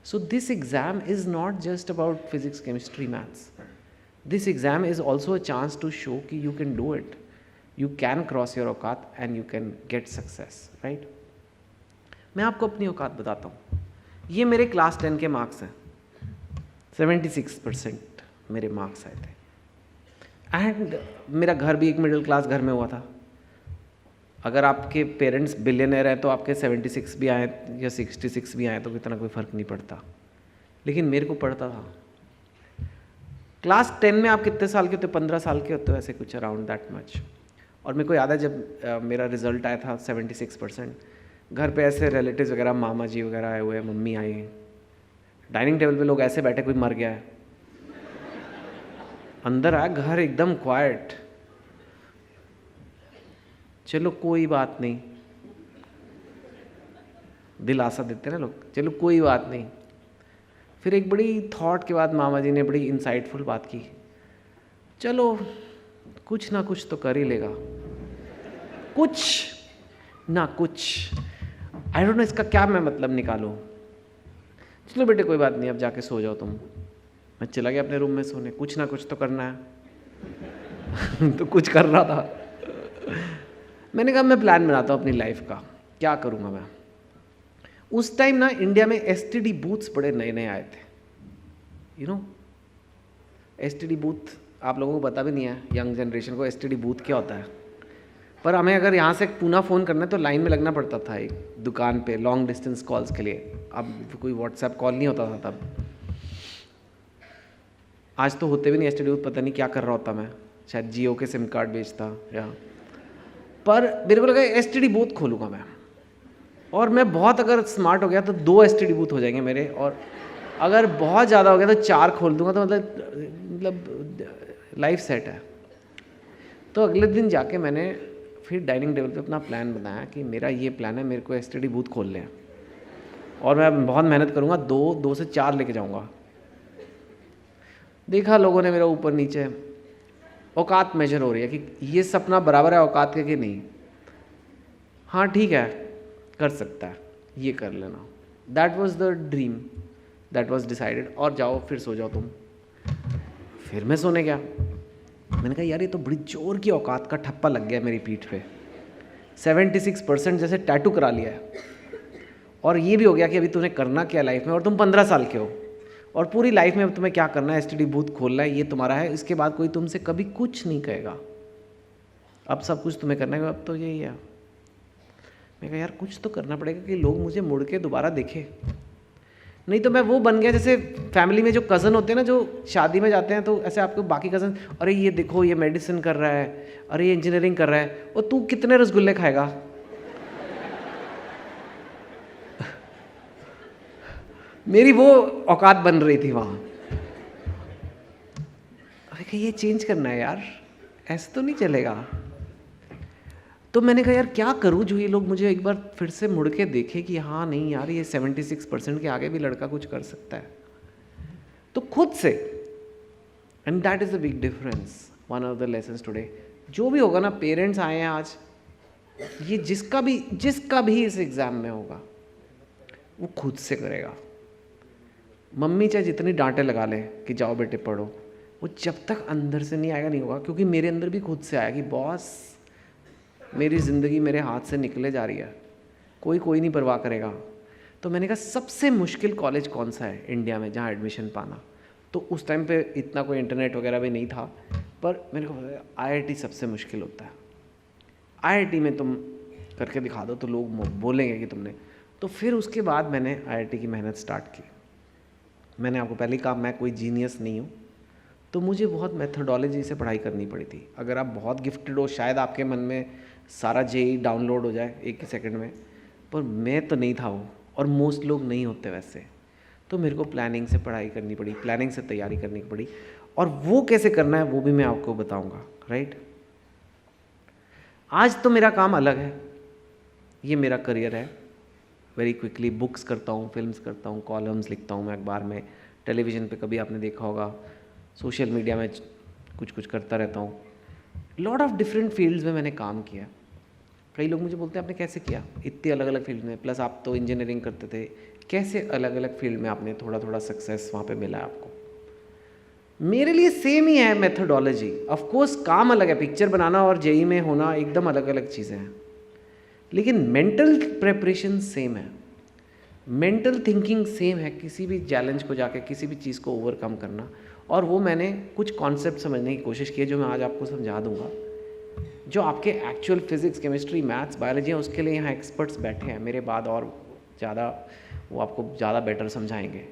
So this exam is not just about physics, chemistry, maths. This exam is also a chance to show कि you can do it, you can cross your औकात and you can get success, right. मैं आपको अपनी औकात बताता हूँ। ये मेरे क्लास 10 के मार्क्स हैं। 76% मेरे मार्क्स आए थे। एंड मेरा घर भी एक मिडिल क्लास घर में हुआ था। अगर आपके पेरेंट्स बिलियनर हैं तो आपके 76 भी आए या 66 भी आए तो इतना कोई फ़र्क नहीं पड़ता, लेकिन मेरे को पड़ता था। क्लास 10 में आप कितने साल के होते हो? 15 साल के होते हो, ऐसे कुछ अराउंड दैट मच। और मेरे को याद है जब मेरा रिज़ल्ट आया था 76%, घर पे ऐसे रिलेटिव्स वगैरह, मामा जी वगैरह आए हुए, मम्मी आई हैं, डाइनिंग टेबल पे लोग ऐसे बैठे, कोई मर गया है। अंदर आया, घर एकदम क्वाइट। चलो कोई बात नहीं, दिलासा देते ना लोग, चलो कोई बात नहीं। फिर एक बड़ी थॉट के बाद मामा जी ने बड़ी इंसाइटफुल बात की, चलो कुछ ना कुछ तो कर ही लेगा, कुछ ना कुछ। आई डोंट नो इसका क्या मैं मतलब निकालूं। चलो बेटे कोई बात नहीं, अब जाके सो जाओ तुम। मैं चला गया अपने रूम में सोने। कुछ ना कुछ तो करना है। तो कुछ कर रहा था। मैंने कहा मैं प्लान बनाता हूँ अपनी लाइफ का, क्या करूँगा मैं। उस टाइम ना इंडिया में STD बूथ्स बड़े नए नए आए थे। यू नो, STD बूथ आप लोगों को पता भी नहीं है, यंग जनरेशन को STD बूथ क्या होता है। पर हमें अगर यहाँ से पूना फ़ोन करना है तो लाइन में लगना पड़ता था एक दुकान पे लॉन्ग डिस्टेंस कॉल्स के लिए। अब कोई व्हाट्सएप कॉल नहीं होता था तब। आज तो होते भी नहीं STD बूथ, पता नहीं क्या कर रहा होता मैं, शायद जियो के सिम कार्ड बेचता या। पर मेरे को लगा STD बूथ खोलूँगा मैं, और मैं बहुत अगर स्मार्ट हो गया तो 2 STD बूथ हो जाएंगे मेरे, और अगर बहुत ज़्यादा हो गया तो 4 खोल दूँगा, तो मतलब लाइफ सेट है। तो अगले दिन जाके मैंने फिर डाइनिंग टेबल पे अपना प्लान बनाया कि मेरा ये प्लान है, मेरे को STD बूथ खोलने हैं और मैं बहुत मेहनत करूँगा, 2 से 4 लेके जाऊँगा। देखा लोगों ने मेरा ऊपर नीचे, औकात मेजर हो रही है कि ये सपना बराबर है औकात के कि नहीं। हाँ ठीक है, कर सकता है, ये कर लेना। That was the dream, that was decided. और जाओ फिर सो जाओ तुम। फिर मैं सोने गया। मैंने कहा यार ये तो बड़ी जोर की औकात का ठप्पा लग गया मेरी पीठ पे। 76% जैसे टैटू करा लिया है, और ये भी हो गया कि अभी तुम्हें करना क्या लाइफ में, और तुम 15 साल के हो, और पूरी लाइफ में अब तुम्हें क्या करना है, STD बूथ खोलना है, ये तुम्हारा है। इसके बाद कोई तुमसे कभी कुछ नहीं कहेगा, अब सब कुछ तुम्हें करना है। अब तो यही है। मैं कहा यार कुछ तो करना पड़ेगा कि लोग मुझे मुड़ के दोबारा देखें, नहीं तो मैं वो बन गया जैसे फैमिली में जो कज़न होते हैं ना, जो शादी में जाते हैं तो ऐसे आपको बाकी कज़न, अरे ये देखो ये मेडिसिन कर रहा है, अरे ये इंजीनियरिंग कर रहा है, और तू कितने रसगुल्ले खाएगा। मेरी वो औकात बन रही थी वहाँ। मैंने कहा ये चेंज करना है यार, ऐसे तो नहीं चलेगा। तो मैंने कहा यार क्या करूँ जो ये लोग मुझे एक बार फिर से मुड़ के देखे कि हाँ नहीं यार ये 76% के आगे भी लड़का कुछ कर सकता है। तो खुद से, and that is a big difference, one of the lessons today. जो भी होगा ना, पेरेंट्स आए हैं आज, ये जिसका भी इस एग्ज़ाम में होगा वो खुद से करेगा। मम्मी चाहे जितनी डांटे लगा ले कि जाओ बेटे पढ़ो, वो जब तक अंदर से नहीं आएगा नहीं होगा। क्योंकि मेरे अंदर भी खुद से आया कि बॉस मेरी ज़िंदगी मेरे हाथ से निकले जा रही है, कोई नहीं परवाह करेगा। तो मैंने कहा सबसे मुश्किल कॉलेज कौन सा है इंडिया में जहाँ एडमिशन पाना। तो उस टाइम पे इतना कोई इंटरनेट वगैरह भी नहीं था, पर मेरे को IIT सबसे मुश्किल होता है। IIT में तुम करके दिखा दो तो लोग बोलेंगे कि तुमने। तो फिर उसके बाद मैंने IIT की मेहनत स्टार्ट की। मैंने आपको पहले कहा मैं कोई जीनियस नहीं हूँ, तो मुझे बहुत मेथडोलॉजी से पढ़ाई करनी पड़ी थी। अगर आप बहुत गिफ्टेड हो शायद आपके मन में सारा JEE डाउनलोड हो जाए एक ही सेकंड में, पर मैं तो नहीं था वो, और मोस्ट लोग नहीं होते वैसे। तो मेरे को प्लानिंग से पढ़ाई करनी पड़ी, प्लानिंग से तैयारी करनी पड़ी, और वो कैसे करना है वो भी मैं आपको बताऊँगा, राइट। आज तो मेरा काम अलग है, ये मेरा करियर है। वेरी क्विकली बुक्स करता हूँ, फिल्म्स करता हूँ, कॉलम्स लिखता हूँ मैं अखबार में, टेलीविज़न पे कभी आपने देखा होगा, सोशल मीडिया में कुछ करता रहता हूँ। लॉट ऑफ डिफरेंट फील्ड्स में मैंने काम किया। कई लोग मुझे बोलते हैं आपने कैसे किया इतनी अलग अलग फील्ड में, प्लस आप तो इंजीनियरिंग करते थे, कैसे अलग अलग फील्ड में आपने थोड़ा सक्सेस वहाँ पे मिला है आपको। मेरे लिए सेम ही है मेथडोलॉजी। ऑफ कोर्स काम अलग है, पिक्चर बनाना और JEE में होना एकदम अलग अलग चीज़ें हैं, लेकिन मेंटल प्रेपरेशन सेम है, मेंटल थिंकिंग सेम है। किसी भी चैलेंज को जाके किसी भी चीज़ को ओवरकम करना, और वो मैंने कुछ कॉन्सेप्ट समझने की कोशिश की है जो मैं आज आपको समझा दूंगा। जो आपके actual physics, chemistry, maths, biology है, उसके लिए यहाँ एक्सपर्ट्स बैठे हैं मेरे बाद, और ज़्यादा वो आपको ज़्यादा बेटर समझाएंगे।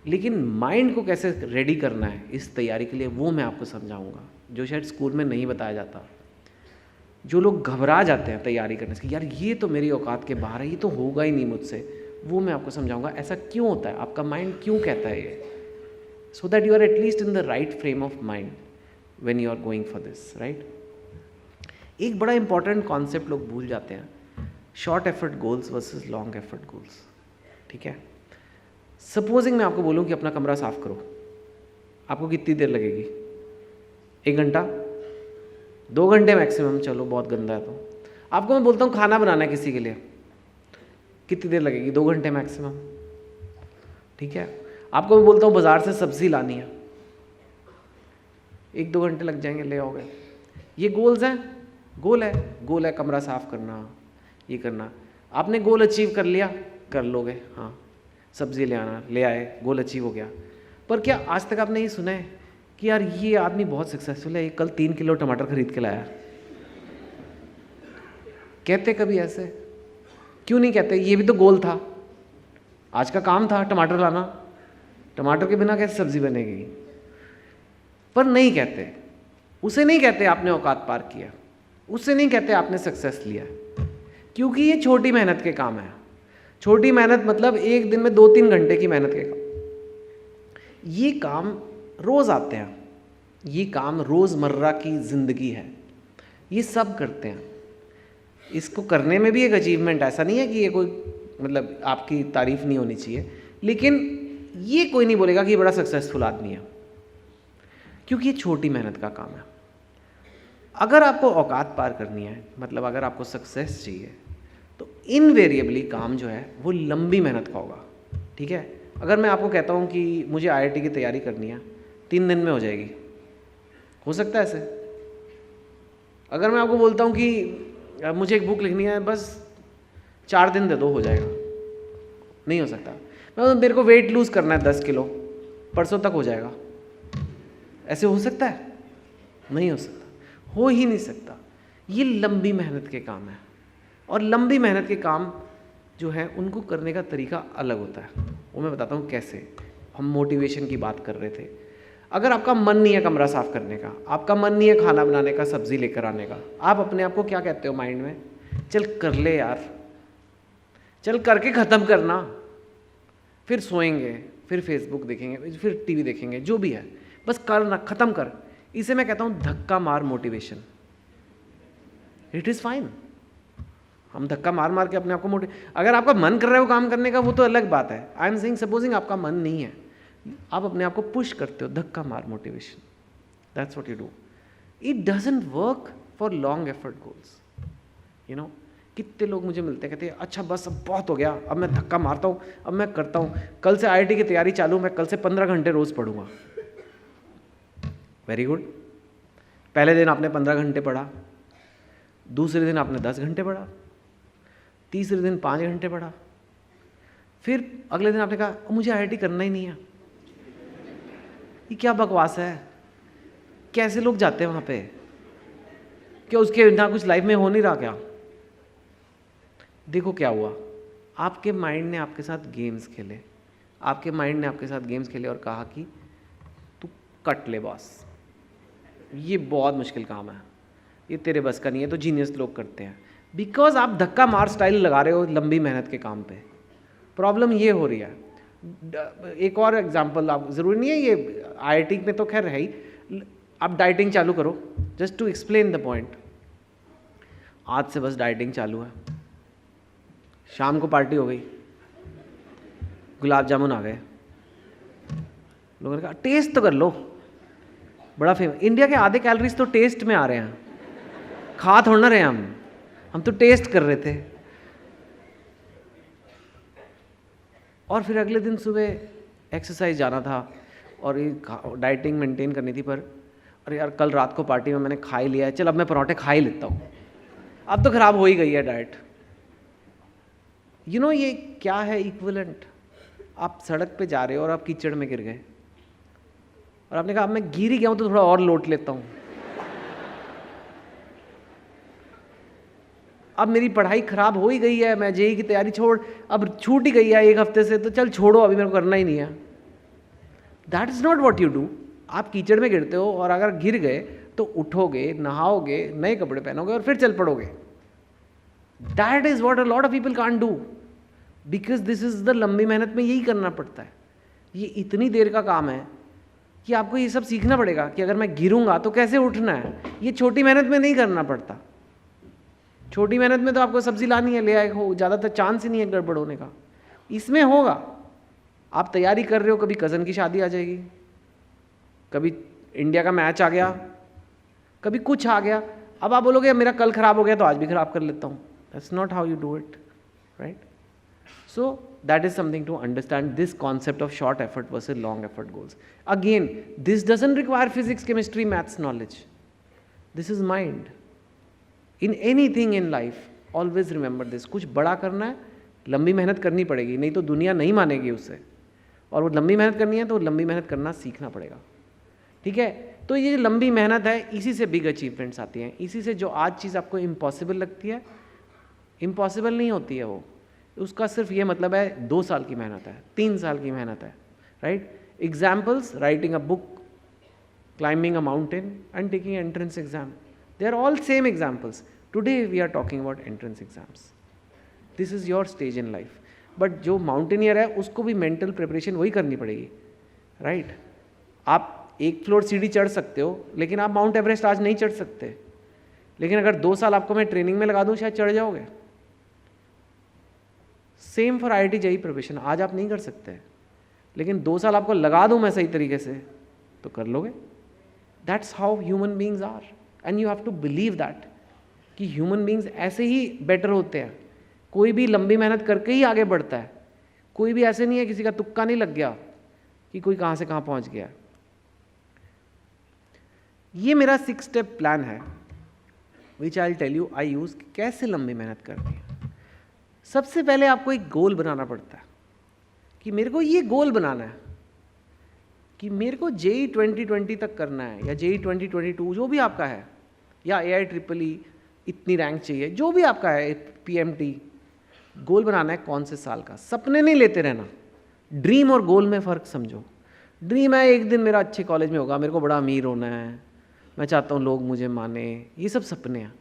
लेकिन माइंड को कैसे रेडी करना है इस तैयारी के लिए, वो मैं आपको समझाऊंगा, जो शायद स्कूल में नहीं बताया जाता। जो लोग घबरा जाते हैं तैयारी करने से, यार ये तो मेरी औकात के बाहर है, ये तो होगा ही नहीं मुझसे, वो मैं आपको समझाऊंगा ऐसा क्यों होता है, आपका माइंड क्यों कहता है ये, so that you are at least in the right frame of mind when you are going for this, right? एक बड़ा इंपॉर्टेंट कॉन्सेप्ट लोग भूल जाते हैं, short effort goals versus long effort goals. ठीक है, सपोजिंग मैं आपको बोलूँ कि अपना कमरा साफ करो, आपको कितनी देर लगेगी? 1 घंटा, 2 घंटे मैक्सिमम, चलो बहुत गंदा है तो। आपको मैं बोलता हूँ खाना बनाना है किसी के लिए, कितनी देर लगेगी? 2 घंटे मैक्सिमम। ठीक है, आपको मैं बोलता हूँ बाज़ार से सब्ज़ी लानी है, 1-2 घंटे लग जाएंगे, ले आओगे। ये गोल्स हैं, गोल है कमरा साफ़ करना, ये करना। आपने गोल अचीव कर लिया, कर लोगे, हाँ सब्ज़ी ले आना, ले आए, गोल अचीव हो गया। पर क्या आज तक आपने ये सुना है कि यार ये आदमी बहुत सक्सेसफुल है, ये कल 3 किलो टमाटर खरीद के लाया? कहते कभी ऐसे? क्यों नहीं कहते? ये भी तो गोल था, आज का काम था टमाटर लाना, टमाटर के बिना कैसे सब्जी बनेगी? पर नहीं कहते, उसे नहीं कहते आपने औकात पार किया, उससे नहीं कहते आपने सक्सेस लिया, क्योंकि ये छोटी मेहनत के काम है। छोटी मेहनत मतलब एक दिन में 2-3 घंटे की मेहनत के काम। ये काम रोज़ आते हैं, ये काम रोज़मर्रा की ज़िंदगी है, ये सब करते हैं। इसको करने में भी एक अचीवमेंट, ऐसा नहीं है कि ये कोई मतलब आपकी तारीफ़ नहीं होनी चाहिए, लेकिन ये कोई नहीं बोलेगा कि ये बड़ा सक्सेसफुल आदमी है, क्योंकि ये छोटी मेहनत का काम है। अगर आपको औकात पार करनी है, मतलब अगर आपको सक्सेस चाहिए, तो इनवेरिएबली काम जो है वो लंबी मेहनत का होगा। ठीक है, अगर मैं आपको कहता हूँ कि मुझे IIT की तैयारी करनी है, 3 दिन में हो जाएगी, हो सकता है ऐसे? अगर मैं आपको बोलता हूँ कि मुझे एक बुक लिखनी है, बस 4 दिन दे दो, हो जाएगा? नहीं हो सकता। मेरे को वेट लूज़ करना है 10 किलो, परसों तक हो जाएगा? ऐसे हो सकता है? नहीं हो सकता, हो ही नहीं सकता। ये लंबी मेहनत के काम है, और लंबी मेहनत के काम जो है उनको करने का तरीका अलग होता है, वो मैं बताता हूँ कैसे। हम मोटिवेशन की बात कर रहे थे। अगर आपका मन नहीं है कमरा साफ़ करने का, आपका मन नहीं है खाना बनाने का, सब्ज़ी लेकर आने का, आप अपने आप को क्या कहते हो माइंड में? चल कर ले यार, चल करके ख़त्म करना, फिर सोएंगे, फिर फेसबुक देखेंगे, फिर टीवी देखेंगे, जो भी है, बस करना, ख़त्म कर। इसे मैं कहता हूँ धक्का मार मोटिवेशन। इट इज़ फाइन, हम धक्का मार मार के अपने आप को अगर आपका मन कर रहा है वो काम करने का, वो तो अलग बात है। आई एम सेइंग सपोजिंग आपका मन नहीं है, आप अपने आप को पुश करते हो, धक्का मार motivation, that's what you do. It doesn't work for long effort goals, you know. कितने लोग मुझे मिलते हैं, कहते हैं अच्छा बस अब बहुत हो गया, अब मैं धक्का मारता हूँ, अब मैं करता हूँ, कल से IIT की तैयारी चालू, मैं कल से 15 घंटे रोज़ पढ़ूंगा। वेरी गुड, पहले दिन आपने 15 घंटे पढ़ा, दूसरे दिन आपने 10 घंटे पढ़ा, तीसरे दिन 5 घंटे पढ़ा, फिर अगले दिन आपने कहा मुझे IIT करना ही नहीं है। ये क्या बकवास है, कैसे लोग जाते हैं वहाँ पे? क्या उसके ना कुछ लाइफ में हो नहीं रहा क्या? देखो क्या हुआ, आपके माइंड ने आपके साथ गेम्स खेले, आपके माइंड ने आपके साथ गेम्स खेले और कहा कि तू कट ले बॉस, ये बहुत मुश्किल काम है, ये तेरे बस का नहीं है, तो जीनियस लोग करते हैं। बिकॉज आप धक्का मार स्टाइल लगा रहे हो लंबी मेहनत के काम पे। प्रॉब्लम ये हो रही है। एक और एग्जांपल, आप ज़रूरी नहीं है ये IIT में तो खैर है ही, आप डाइटिंग चालू करो, just to explain the point. आज से बस डाइटिंग चालू है, शाम को पार्टी हो गई, गुलाब जामुन आ गए, लोगों ने कहा टेस्ट तो कर लो, बड़ा फेमस। इंडिया के आधे कैलोरीज तो टेस्ट में आ रहे हैं, खा थोड़ा ना रहे हम तो टेस्ट कर रहे थे। और फिर अगले दिन सुबह एक्सरसाइज जाना था और ये डाइटिंग मेंटेन करनी थी, पर अरे यार कल रात को पार्टी में मैंने खा ही लिया है, चल अब मैं पराठे खा ही लेता हूँ। अब तो खराब हो ही गई है डाइट। यू नो ये क्या है इक्विवेलेंट? आप सड़क पे जा रहे हो और आप कीचड़ में गिर गए और आपने कहा अब मैं गिर ही गया हूँ तो थोड़ा और लोट लेता हूँ, अब मेरी पढ़ाई खराब हो ही गई है, मैं JEE की तैयारी अब छूट ही गई है 1 हफ्ते से, तो चल छोड़ो अभी मेरे को करना ही नहीं है। That is not what you do. आप कीचड़ में गिरते हो और अगर गिर गए तो उठोगे, नहाओगे, नए कपड़े पहनोगे और फिर चल पड़ोगे। That is what a lot of people can't do, because this is the लंबी मेहनत में यही करना पड़ता है। ये इतनी देर का काम है कि आपको ये सब सीखना पड़ेगा कि अगर मैं गिरूंगा तो कैसे उठना है। ये छोटी मेहनत में नहीं करना पड़ता। छोटी मेहनत में तो आपको सब्जी लानी है, ले आए हो, ज़्यादातर चांस ही नहीं है गड़बड़ होने का। इसमें होगा, आप तैयारी कर रहे हो, कभी कज़न की शादी आ जाएगी, कभी इंडिया का मैच आ गया, कभी कुछ आ गया, अब आप बोलोगे मेरा कल खराब हो गया तो आज भी खराब कर लेता हूँ। That's not how you do it, right? So that is something to understand, this concept of short effort versus long effort goals. Again, this doesn't require physics, chemistry, maths knowledge. This is mind. In anything in life, always remember this. कुछ बड़ा करना है, लंबी मेहनत करनी पड़ेगी, नहीं तो दुनिया नहीं मानेगी उससे। और वो लंबी मेहनत करनी है तो लंबी मेहनत करना सीखना पड़ेगा, ठीक है? तो ये लंबी मेहनत है, इसी से बिग अचीवमेंट्स आती हैं। इसी से जो आज चीज़ आपको इम्पॉसिबल लगती है, इम्पॉसिबल नहीं होती है वो, उसका सिर्फ ये मतलब है 2 साल की मेहनत है, 3 साल की मेहनत है, right? Examples, writing a book, climbing a mountain and taking entrance exam. They are all same examples. Today we are talking about entrance exams. This is your stage in life. But जो mountaineer है उसको भी mental preparation वही करनी पड़ेगी, right? आप 1 floor सीढ़ी चढ़ सकते हो, लेकिन आप माउंट एवरेस्ट आज नहीं चढ़ सकते। लेकिन अगर 2 साल आपको मैं ट्रेनिंग में लगा दूँ, शायद चढ़ जाओगे। Same for IIT JEE preparation, आज आप नहीं कर सकते, लेकिन 2 साल आपको लगा दूँ मैं सही तरीके से तो कर लोगे। That's how human beings are, and you have to believe that कि ह्यूमन बींग्स ऐसे ही बेटर होते हैं। कोई भी लंबी मेहनत करके ही आगे बढ़ता है, कोई भी ऐसे नहीं है किसी का तुक्का नहीं लग गया कि कोई कहाँ से कहाँ पहुँच गया। ये मेरा 6 स्टेप प्लान है which I will tell you I use कैसे लंबी मेहनत करनी है। सबसे पहले आपको एक गोल बनाना पड़ता है कि मेरे को ये गोल बनाना है कि मेरे को JEE 2020 तक करना है, या JEE 2022 जो भी आपका है, या AIEEE इतनी रैंक चाहिए, जो भी आपका है, PMT। गोल बनाना है कौन से साल का। सपने नहीं लेते रहना। ड्रीम और गोल में फ़र्क समझो। ड्रीम है एक दिन मेरा अच्छे कॉलेज में होगा, मेरे को बड़ा अमीर होना है, मैं चाहता हूँ लोग मुझे माने, ये सब सपने हैं।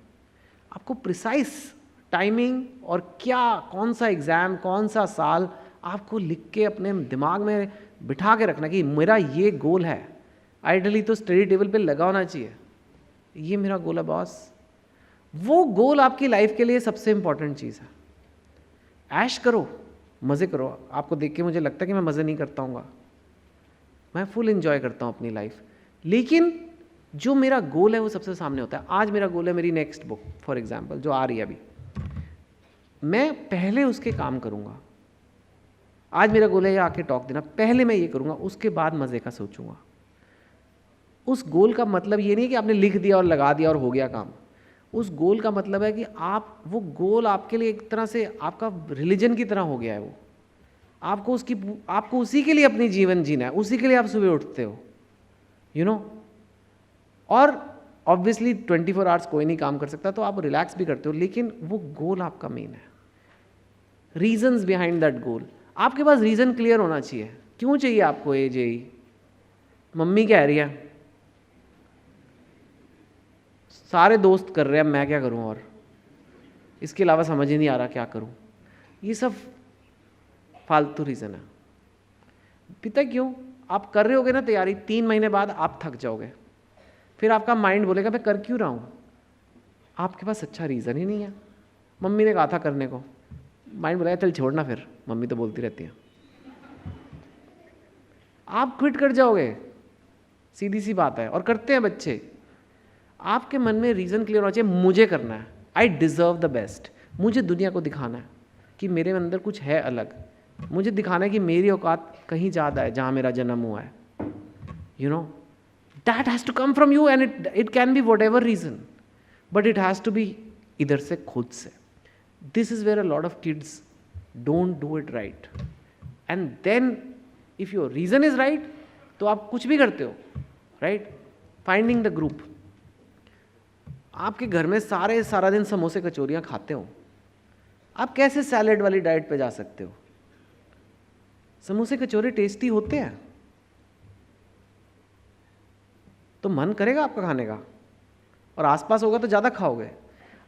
आपको प्रिसाइस टाइमिंग और क्या, कौन सा एग्ज़ाम, कौन सा साल, आपको लिख के अपने दिमाग में बिठा के रखना कि मेरा ये गोल है, आइडली तो स्टडी टेबल पे लगा होना चाहिए, ये मेरा गोल है बॉस। वो गोल आपकी लाइफ के लिए सबसे इंपॉर्टेंट चीज़ है। ऐश करो, मज़े करो। आपको देख के मुझे लगता है कि मैं मज़े नहीं करता हूँगा, मैं फुल एंजॉय करता हूँ अपनी लाइफ, लेकिन जो मेरा गोल है वो सबसे सामने होता है। आज मेरा गोल है मेरी नेक्स्ट बुक फॉर एग्जांपल जो आ रही है अभी, मैं पहले उसके काम करूँगा। आज मेरा गोल है ये आके टॉक देना, पहले मैं ये करूँगा, उसके बाद मज़े का सोचूंगा। उस गोल का मतलब ये नहीं है कि आपने लिख दिया और लगा दिया और हो गया काम। उस गोल का मतलब है कि आप, वो गोल आपके लिए एक तरह से आपका रिलीजन की तरह हो गया है। वो आपको उसी के लिए अपनी जीवन जीना है, उसी के लिए आप सुबह उठते हो, यू नो। और ऑब्वियसली 24 आवर्स कोई नहीं काम कर सकता, तो आप रिलैक्स भी करते हो, लेकिन वो गोल आपका मेन है। रीजंस बिहाइंड दैट गोल, आपके पास रीज़न क्लियर होना चाहिए। क्यों चाहिए आपको ये जेई? मम्मी कह रही है, सारे दोस्त कर रहे हैं, मैं क्या करूं, और इसके अलावा समझ ही नहीं आ रहा क्या करूं। ये सब फालतू रीज़न है। पता क्यों? आप कर रहे होगे ना तैयारी, 3 महीने बाद आप थक जाओगे, फिर आपका माइंड बोलेगा मैं कर क्यों रहा हूँ। आपके पास अच्छा रीज़न ही नहीं है। मम्मी ने कहा था करने को, माइंड बोलेगा चल छोड़ना, फिर मम्मी तो बोलती रहती है, आप क्विट कर जाओगे। सीधी सी बात है, और करते हैं बच्चे। आपके मन में रीज़न क्लियर होना चाहिए, मुझे करना है, आई डिज़र्व द बेस्ट। मुझे दुनिया को दिखाना है कि मेरे अंदर कुछ है अलग, मुझे दिखाना है कि मेरी औकात कहीं ज़्यादा है जहाँ मेरा जन्म हुआ है, you know. That has to come from you, and it can be whatever reason, but it has to be इधर से, खुद से। This is where a lot of kids don't do it right, and then if your reason is right तो आप कुछ भी करते हो, राइट। Finding the group. आपके घर में सारा दिन समोसे कचौरियाँ खाते हो, आप कैसे सैलेड वाली डाइट पे जा सकते हो? समोसे कचौरे टेस्टी होते हैं, तो मन करेगा आपका खाने का, और आसपास होगा तो ज़्यादा खाओगे।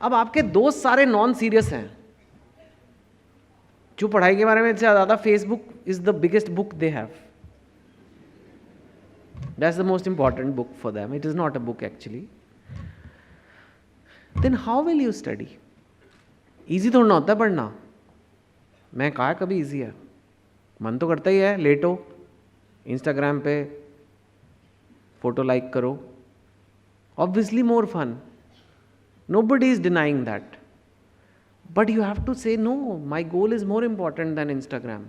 अब आपके दोस्त सारे नॉन सीरियस हैं, जो पढ़ाई के बारे में ज़्यादा, Facebook is the biggest book they have, that's the most important book for them, it is not a book actually. Then how will you study? Easy थोड़ा ना होता है पढ़ना। मैं कहा कभी ईजी है? मन तो करता ही है, लेटो इंस्टाग्राम पे फोटो लाइक करो, obviously more fun, nobody is denying that, but you have to say no, my goal is more important than Instagram.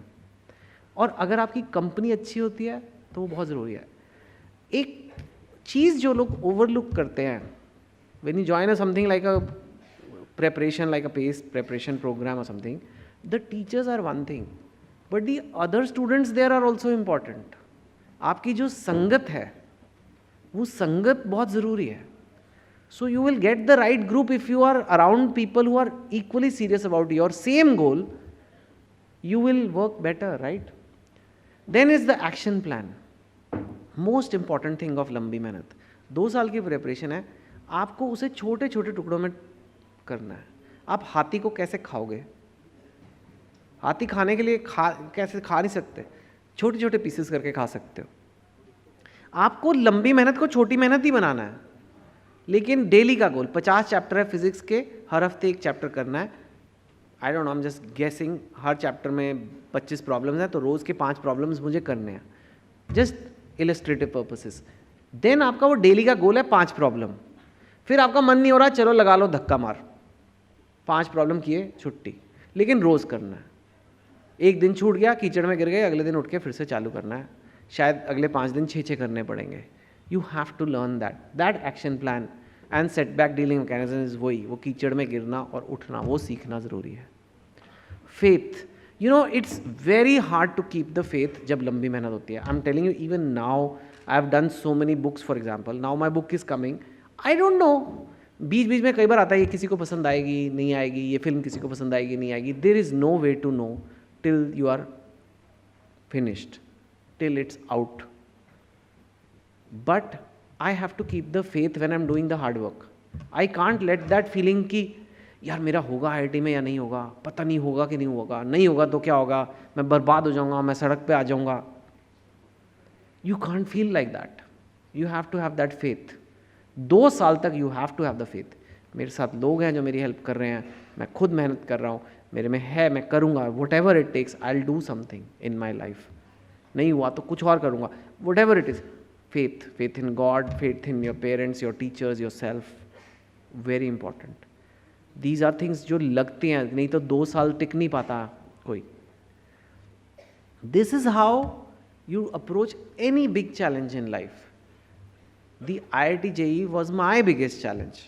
और अगर आपकी कंपनी अच्छी होती है तो वो बहुत ज़रूरी है। एक चीज़ जो लोग ओवरलुक करते हैं, when you join something like a preparation, like a PACE preparation program or something, the teachers are one thing, but the other students there are also important. आपकी जो संगत है, वो संगत बहुत ज़रूरी है। So you will get the right group if you are around people who are equally serious about your same goal. You will work better, right? Then is the action plan. Most important thing of लंबी मेहनत। 2 साल की preparation है, आपको उसे छोटे छोटे टुकड़ों में करना है। आप हाथी को कैसे खाओगे? हाथी खाने के लिए कैसे खा नहीं सकते, छोटे छोटे पीसेस करके खा सकते हो। आपको लंबी मेहनत को छोटी मेहनत ही बनाना है, लेकिन डेली का गोल 50 चैप्टर है फिजिक्स के, हर हफ्ते 1 चैप्टर करना है। I don't know, I am just guessing, her chapter में 25 प्रॉब्लम्स हैं, तो रोज़ के 5 प्रॉब्लम्स मुझे करने हैं, जस्ट इलस्ट्रेटिव पर्पसेस। देन आपका वो डेली का गोल है 5 प्रॉब्लम। फिर आपका मन नहीं हो रहा, चलो लगा लो धक्का मार, 5 प्रॉब्लम किए, छुट्टी, लेकिन रोज़ करना है। एक दिन छूट गया, कीचड़ में गिर गए, अगले दिन उठ के फिर से चालू करना है, शायद अगले 5 दिन 6 करने पड़ेंगे। You have to learn that action plan and setback dealing mechanism is वही, वो कीचड़ में गिरना और उठना, वो सीखना ज़रूरी है। Faith, you know, it's very hard to keep the faith जब लंबी मेहनत होती है। I'm telling you, even now I have done so many books, for example, now my book is coming, I don't know, बीच बीच में कई बार आता है ये किसी को पसंद आएगी नहीं आएगी, ये फिल्म किसी को पसंद आएगी नहीं आएगी। There is no way to know till you are finished, till it's out. But I have to keep the faith when I'm doing the hard work. I can't let that feeling कि यार मेरा होगा IIT में या नहीं होगा, पता नहीं होगा कि नहीं होगा, नहीं होगा तो क्या होगा, मैं बर्बाद हो जाऊंगा, मैं सड़क पे आ जाऊंगा। You can't feel like that. You have to have that faith. 2 साल तक you have to have the faith. मेरे साथ लोग हैं जो मेरी हेल्प कर रहे हैं, मैं खुद मेहनत कर रहा हूँ, मेरे में है, मैं करूँगा, whatever it takes, I will do something in my life. नहीं हुआ तो कुछ और करूँगा, whatever it is. Faith, faith in God, faith in your parents, your teachers, yourself, very important. These are things जो लगती हैं, नहीं तो 2 साल टिक नहीं पाता कोई. This is how you approach any big challenge in life. The IIT JEE was my biggest challenge.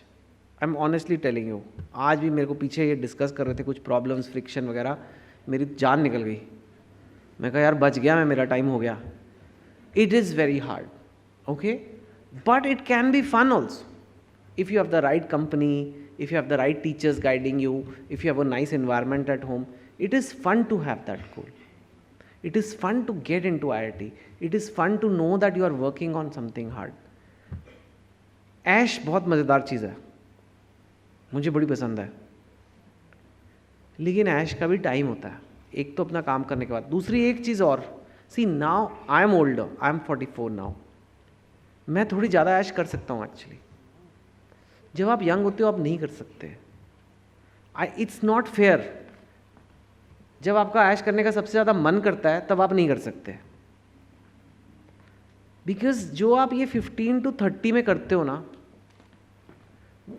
I am honestly telling you. आज भी मेरे को पीछे ये डिस्कस कर रहे थे कुछ प्रॉब्लम्स, फ्रिक्शन वगैरह, मेरी जान निकल गई. मैं कहा यार बच गया मैं, मेरा टाइम हो गया. It is very hard, okay, but it can be fun also if you have the right company, if you have the right teachers guiding you, if you have a nice environment at home. It is fun to have that goal. It is fun to get into IIT. It is fun to know that you are working on something hard. ऐश बहुत मज़ेदार चीज़ है, मुझे बड़ी पसंद है, लेकिन ऐश का भी टाइम होता है. एक तो अपना काम करने के बाद, दूसरी एक चीज़ और. See now I am older, I am 44 now. मैं थोड़ी ज़्यादा ऐश कर सकता हूँ एक्चुअली. जब आप यंग होते हो आप नहीं कर सकते. It's not fair. जब आपका ऐश करने का सबसे ज़्यादा मन करता है तब आप नहीं कर सकते, बिकॉज जो आप ये 15 to 30 में करते हो ना,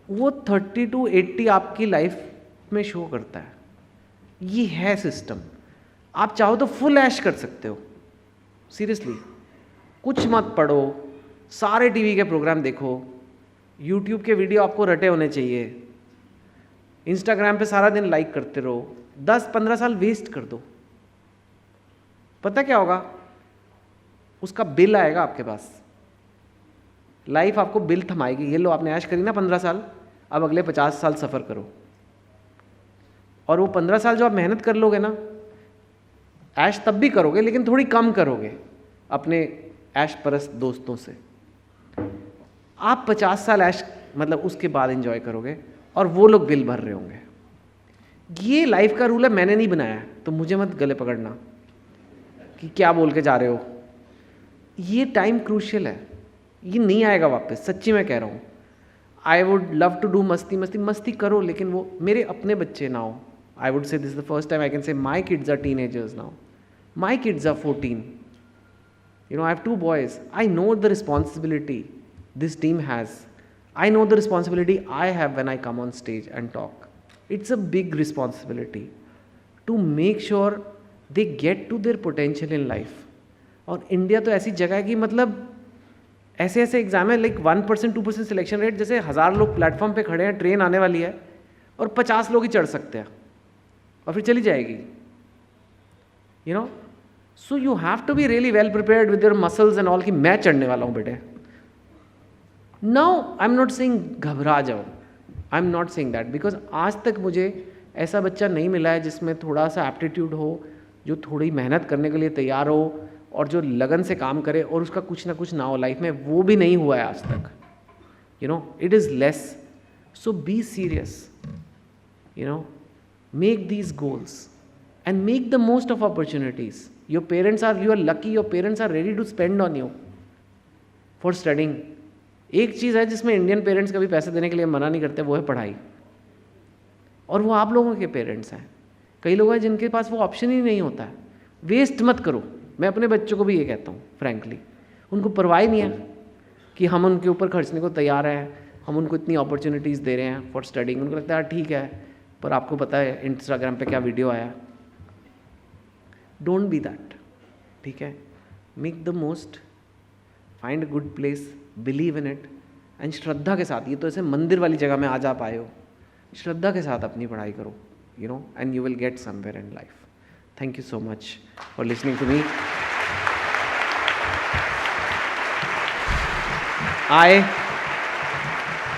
वो 30 to 80 आपकी लाइफ में शो करता है. ये है सिस्टम. आप चाहो तो फुल ऐश कर सकते हो, सीरियसली. कुछ मत पढ़ो, सारे टीवी के प्रोग्राम देखो, यूट्यूब के वीडियो आपको रटे होने चाहिए, इंस्टाग्राम पे सारा दिन लाइक करते रहो, 10-15 साल वेस्ट कर दो. पता क्या होगा? उसका बिल आएगा आपके पास. लाइफ आपको बिल थमाएगी. ये लो आपने ऐश करी ना 15 साल, अब अगले 50 साल सफ़र करो. और वो 15 साल जो आप मेहनत कर लोगे ना, ऐश तब भी करोगे लेकिन थोड़ी कम करोगे अपने ऐश परस्त दोस्तों से. आप 50 साल ऐश मतलब उसके बाद एंजॉय करोगे और वो लोग बिल भर रहे होंगे. ये लाइफ का रूल है, मैंने नहीं बनाया है, तो मुझे मत गले पकड़ना कि क्या बोल के जा रहे हो. ये टाइम क्रूशियल है, ये नहीं आएगा वापस. सच्ची मैं कह रहा हूँ. I would love to do मस्ती मस्ती मस्ती करो, लेकिन वो मेरे अपने बच्चे ना हो. I would say this is the first time I can say my kids are teenagers now. My kids are 14. You know, I have 2 boys. I know the responsibility this team has. I know the responsibility I have when I come on stage and talk. It's a big responsibility to make sure they get to their potential in life. और India तो ऐसी जगह है कि मतलब ऐसे ऐसे exam है, लाइक 1% 2% सिलेक्शन रेट, जैसे 1000 लोग प्लेटफॉर्म पे खड़े हैं, ट्रेन आने वाली है और 50 लोग ही चढ़ सकते हैं और फिर चली जाएगी. You know? So you have to be really well prepared with your muscles and all कि मैं चढ़ने वाला हूँ बेटे. Now I'm not saying घबरा जाओ, I'm not saying that, because आज तक मुझे ऐसा बच्चा नहीं मिला है जिसमें थोड़ा सा एप्टीट्यूड हो, जो थोड़ी मेहनत करने के लिए तैयार हो और जो लगन से काम करे और उसका कुछ ना कुछ ना हो लाइफ में. वो भी नहीं हुआ है आज तक. You know, it is less. So be serious. You know, make these goals and make the most of opportunities. You are lucky, your parents are ready to spend on you for studying. एक चीज़ है जिसमें Indian parents कभी पैसे देने के लिए मना नहीं करते, वो है पढ़ाई. और वो आप लोगों के पेरेंट्स हैं. कई लोग हैं जिनके पास वो ऑप्शन ही नहीं होता है. वेस्ट मत करो. मैं अपने बच्चों को भी ये कहता हूँ फ्रैंकली. उनको परवाह नहीं है कि हम उनके ऊपर खर्चने को तैयार हैं, हम उनको इतनी अपॉर्चुनिटीज़ दे रहे हैं फॉर स्टडिंग. उनको लगता है ठीक है, पर आपको पता है इंस्टाग्राम पे क्या वीडियो आया. Don't be that. ठीक है? Make the most, find a good place, believe in it and श्रद्धा के साथ. ये तो ऐसे मंदिर वाली जगह में आज आप आए हो, श्रद्धा के साथ अपनी पढ़ाई करो. You know, and you will get somewhere in life. Thank you so much for listening to me.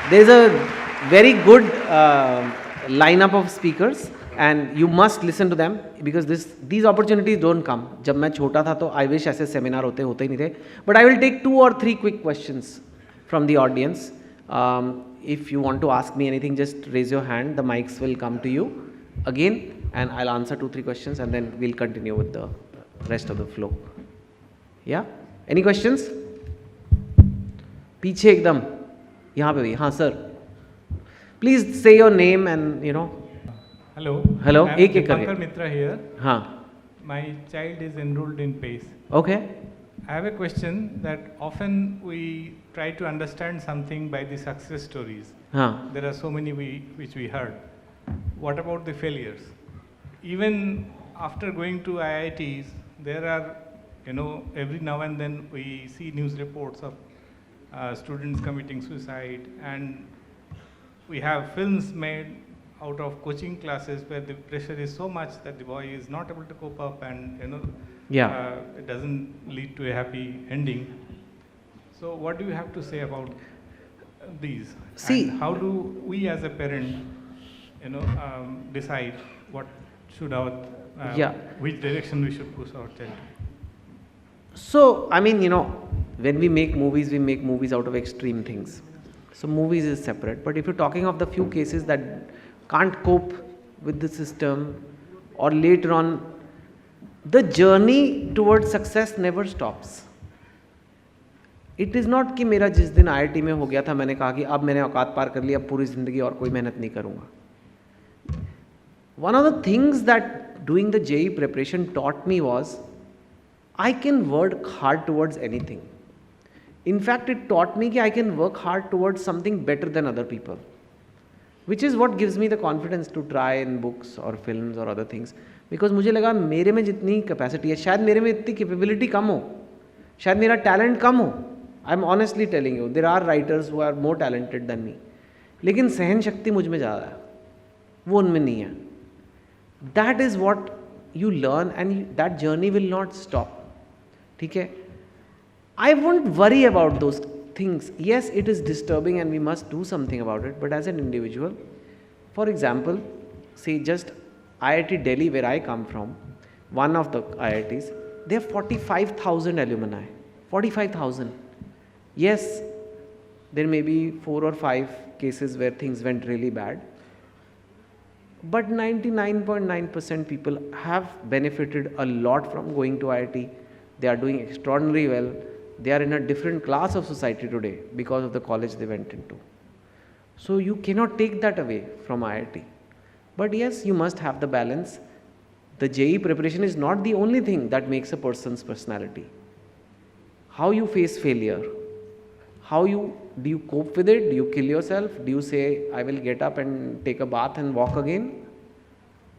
There's a very good lineup of speakers and you must listen to them because these opportunities don't come. जब मैं छोटा था तो I wish ऐसे seminar होते ही नहीं थे. But I will take 2 or 3 quick questions from the audience. If you want to ask me anything, just raise your hand. The mics will come to you again and I'll answer 2-3 questions and then we'll continue with the rest of the flow. Yeah? Any questions? पीछे एकदम, यहाँ पे भी, हाँ sir, please से your name and you know. Hello. Hello, I'm एक एक करके. Dipankar Mitra here. हाँ, My child is enrolled in PACE. okay. I have a question that often we try to understand something by the success stories. हाँ, There are so many which we heard. What about the failures? Even after going to IITs, there are, every now and then we see news reports of students committing suicide, and we have films made out of coaching classes where the pressure is so much that the boy is not able to cope up, and Yeah. it doesn't lead to a happy ending. So what do you have to say about these? See- And how do we as a parent, decide what should our, Yeah. which direction we should push our child? So, I mean, when we make movies out of extreme things. So, movies is separate. But if you're talking of the few cases that can't cope with the system, or later on, the journey towards success never stops. It is not कि मेरा जिस दिन IIT में हो गया था मैंने कहा कि अब मैंने औकात पार कर ली, अब पूरी ज़िंदगी और कोई मेहनत नहीं करूँगा. One of the things that doing the JEE preparation taught me was I can work hard towards anything. In fact, it taught me that I can work hard towards something better than other people, which is what gives me the confidence to try in books or films or other things. Because मुझे लगा मेरे में जितनी capacity है, शायद मेरे में इतनी capability कम हो, शायद मेरा talent कम हो. I'm honestly telling you, there are writers who are more talented than me. लेकिन सहन शक्ति मुझ में ज़्यादा है, वो उनमें नहीं है. That is what you learn, and that journey will not stop. ठीक है? I won't worry about those things. Yes, it is disturbing and we must do something about it, but as an individual, for example, say just IIT Delhi, where I come from, one of the IITs, they have 45,000 alumni. 45,000. Yes, there may be 4 or 5 cases where things went really bad, but 99.9% people have benefited a lot from going to IIT. They are doing extraordinarily well. They are in a different class of society today because of the college they went into. So you cannot take that away from IIT. But yes, you must have the balance. The JEE preparation is not the only thing that makes a person's personality. How you face failure, do you cope with it? Do you kill yourself? Do you say, I will get up and take a bath and walk again?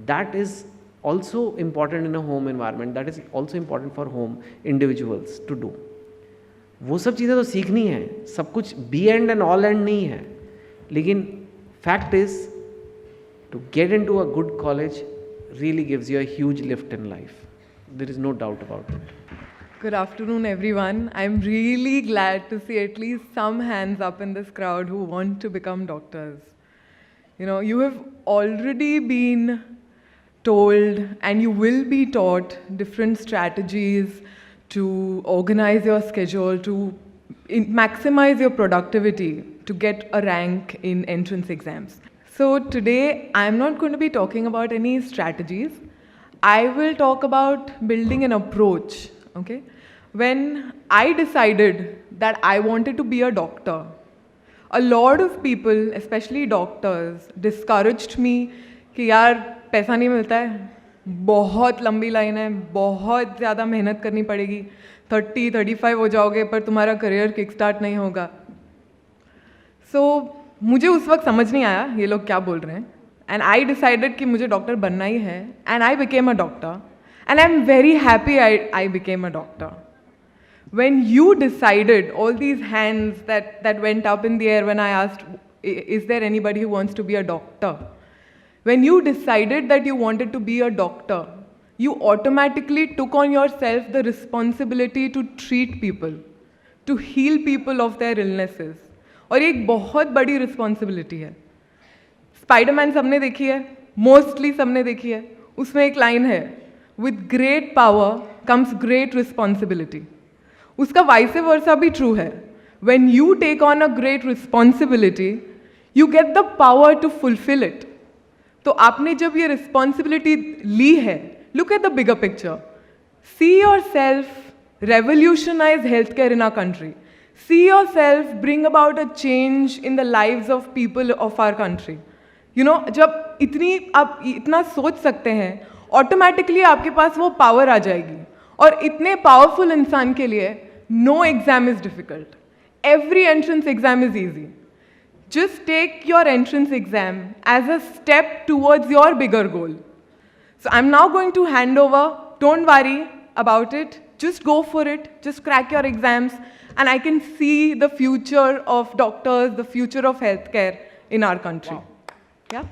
That is also important in a home environment. That is also important for home individuals to do. वो सब चीज़ें तो सीखनी है, सब कुछ be and end all end नहीं है, लेकिन fact is to get into a good college really gives you a huge lift in life. There is no doubt about it. Good afternoon, everyone. I'm really glad to see at least some hands up in this crowd who want to become doctors. You have already been told and you will be taught different strategies to organize your schedule, to maximize your productivity, to get a rank in entrance exams. So today, I'm not going to be talking about any strategies. I will talk about building an approach, okay? When I decided that I wanted to be a doctor, a lot of people, especially doctors, discouraged me कि यार पैसा नहीं मिलता है, बहुत लंबी line है, बहुत ज़्यादा मेहनत करनी पड़ेगी, 30-35 हो जाओगे पर तुम्हारा करियर किक स्टार्ट नहीं होगा. So मुझे उस वक्त समझ नहीं आया ये लोग क्या बोल रहे हैं, एंड आई डिसाइडेड कि मुझे डॉक्टर बनना ही है, and I became a doctor, and I am very happy I became a doctor. When you decided, all these hands that went up in the air when I asked, is there anybody who wants to be a doctor? When you decided that you wanted to be a doctor, you automatically took on yourself the responsibility to treat people, to heal people of their illnesses. और ये एक बहुत बड़ी responsibility है. Spiderman सबने देखी है, mostly सबने देखी है. उसमें एक लाइन है, with great power comes great responsibility. उसका वाइस वर्सा भी ट्रू है. When you take on a great responsibility, you get the power to fulfil it. तो आपने जब ये रिस्पॉन्सिबिलिटी ली है, look at the bigger picture. See yourself revolutionise health care in our country. See yourself bring about a change in the lives of people of our country. You know, जब आप इतना सोच सकते हैं, automatically आपके पास वो power आ जाएगी. और इतने powerful इंसान के लिए, no exam is difficult. Every entrance exam is easy. Just take your entrance exam as a step towards your bigger goal. So I'm now going to hand over. Don't worry about it. Just go for it. Just crack your exams. And I can see the future of doctors, the future of healthcare in our country. Yeah?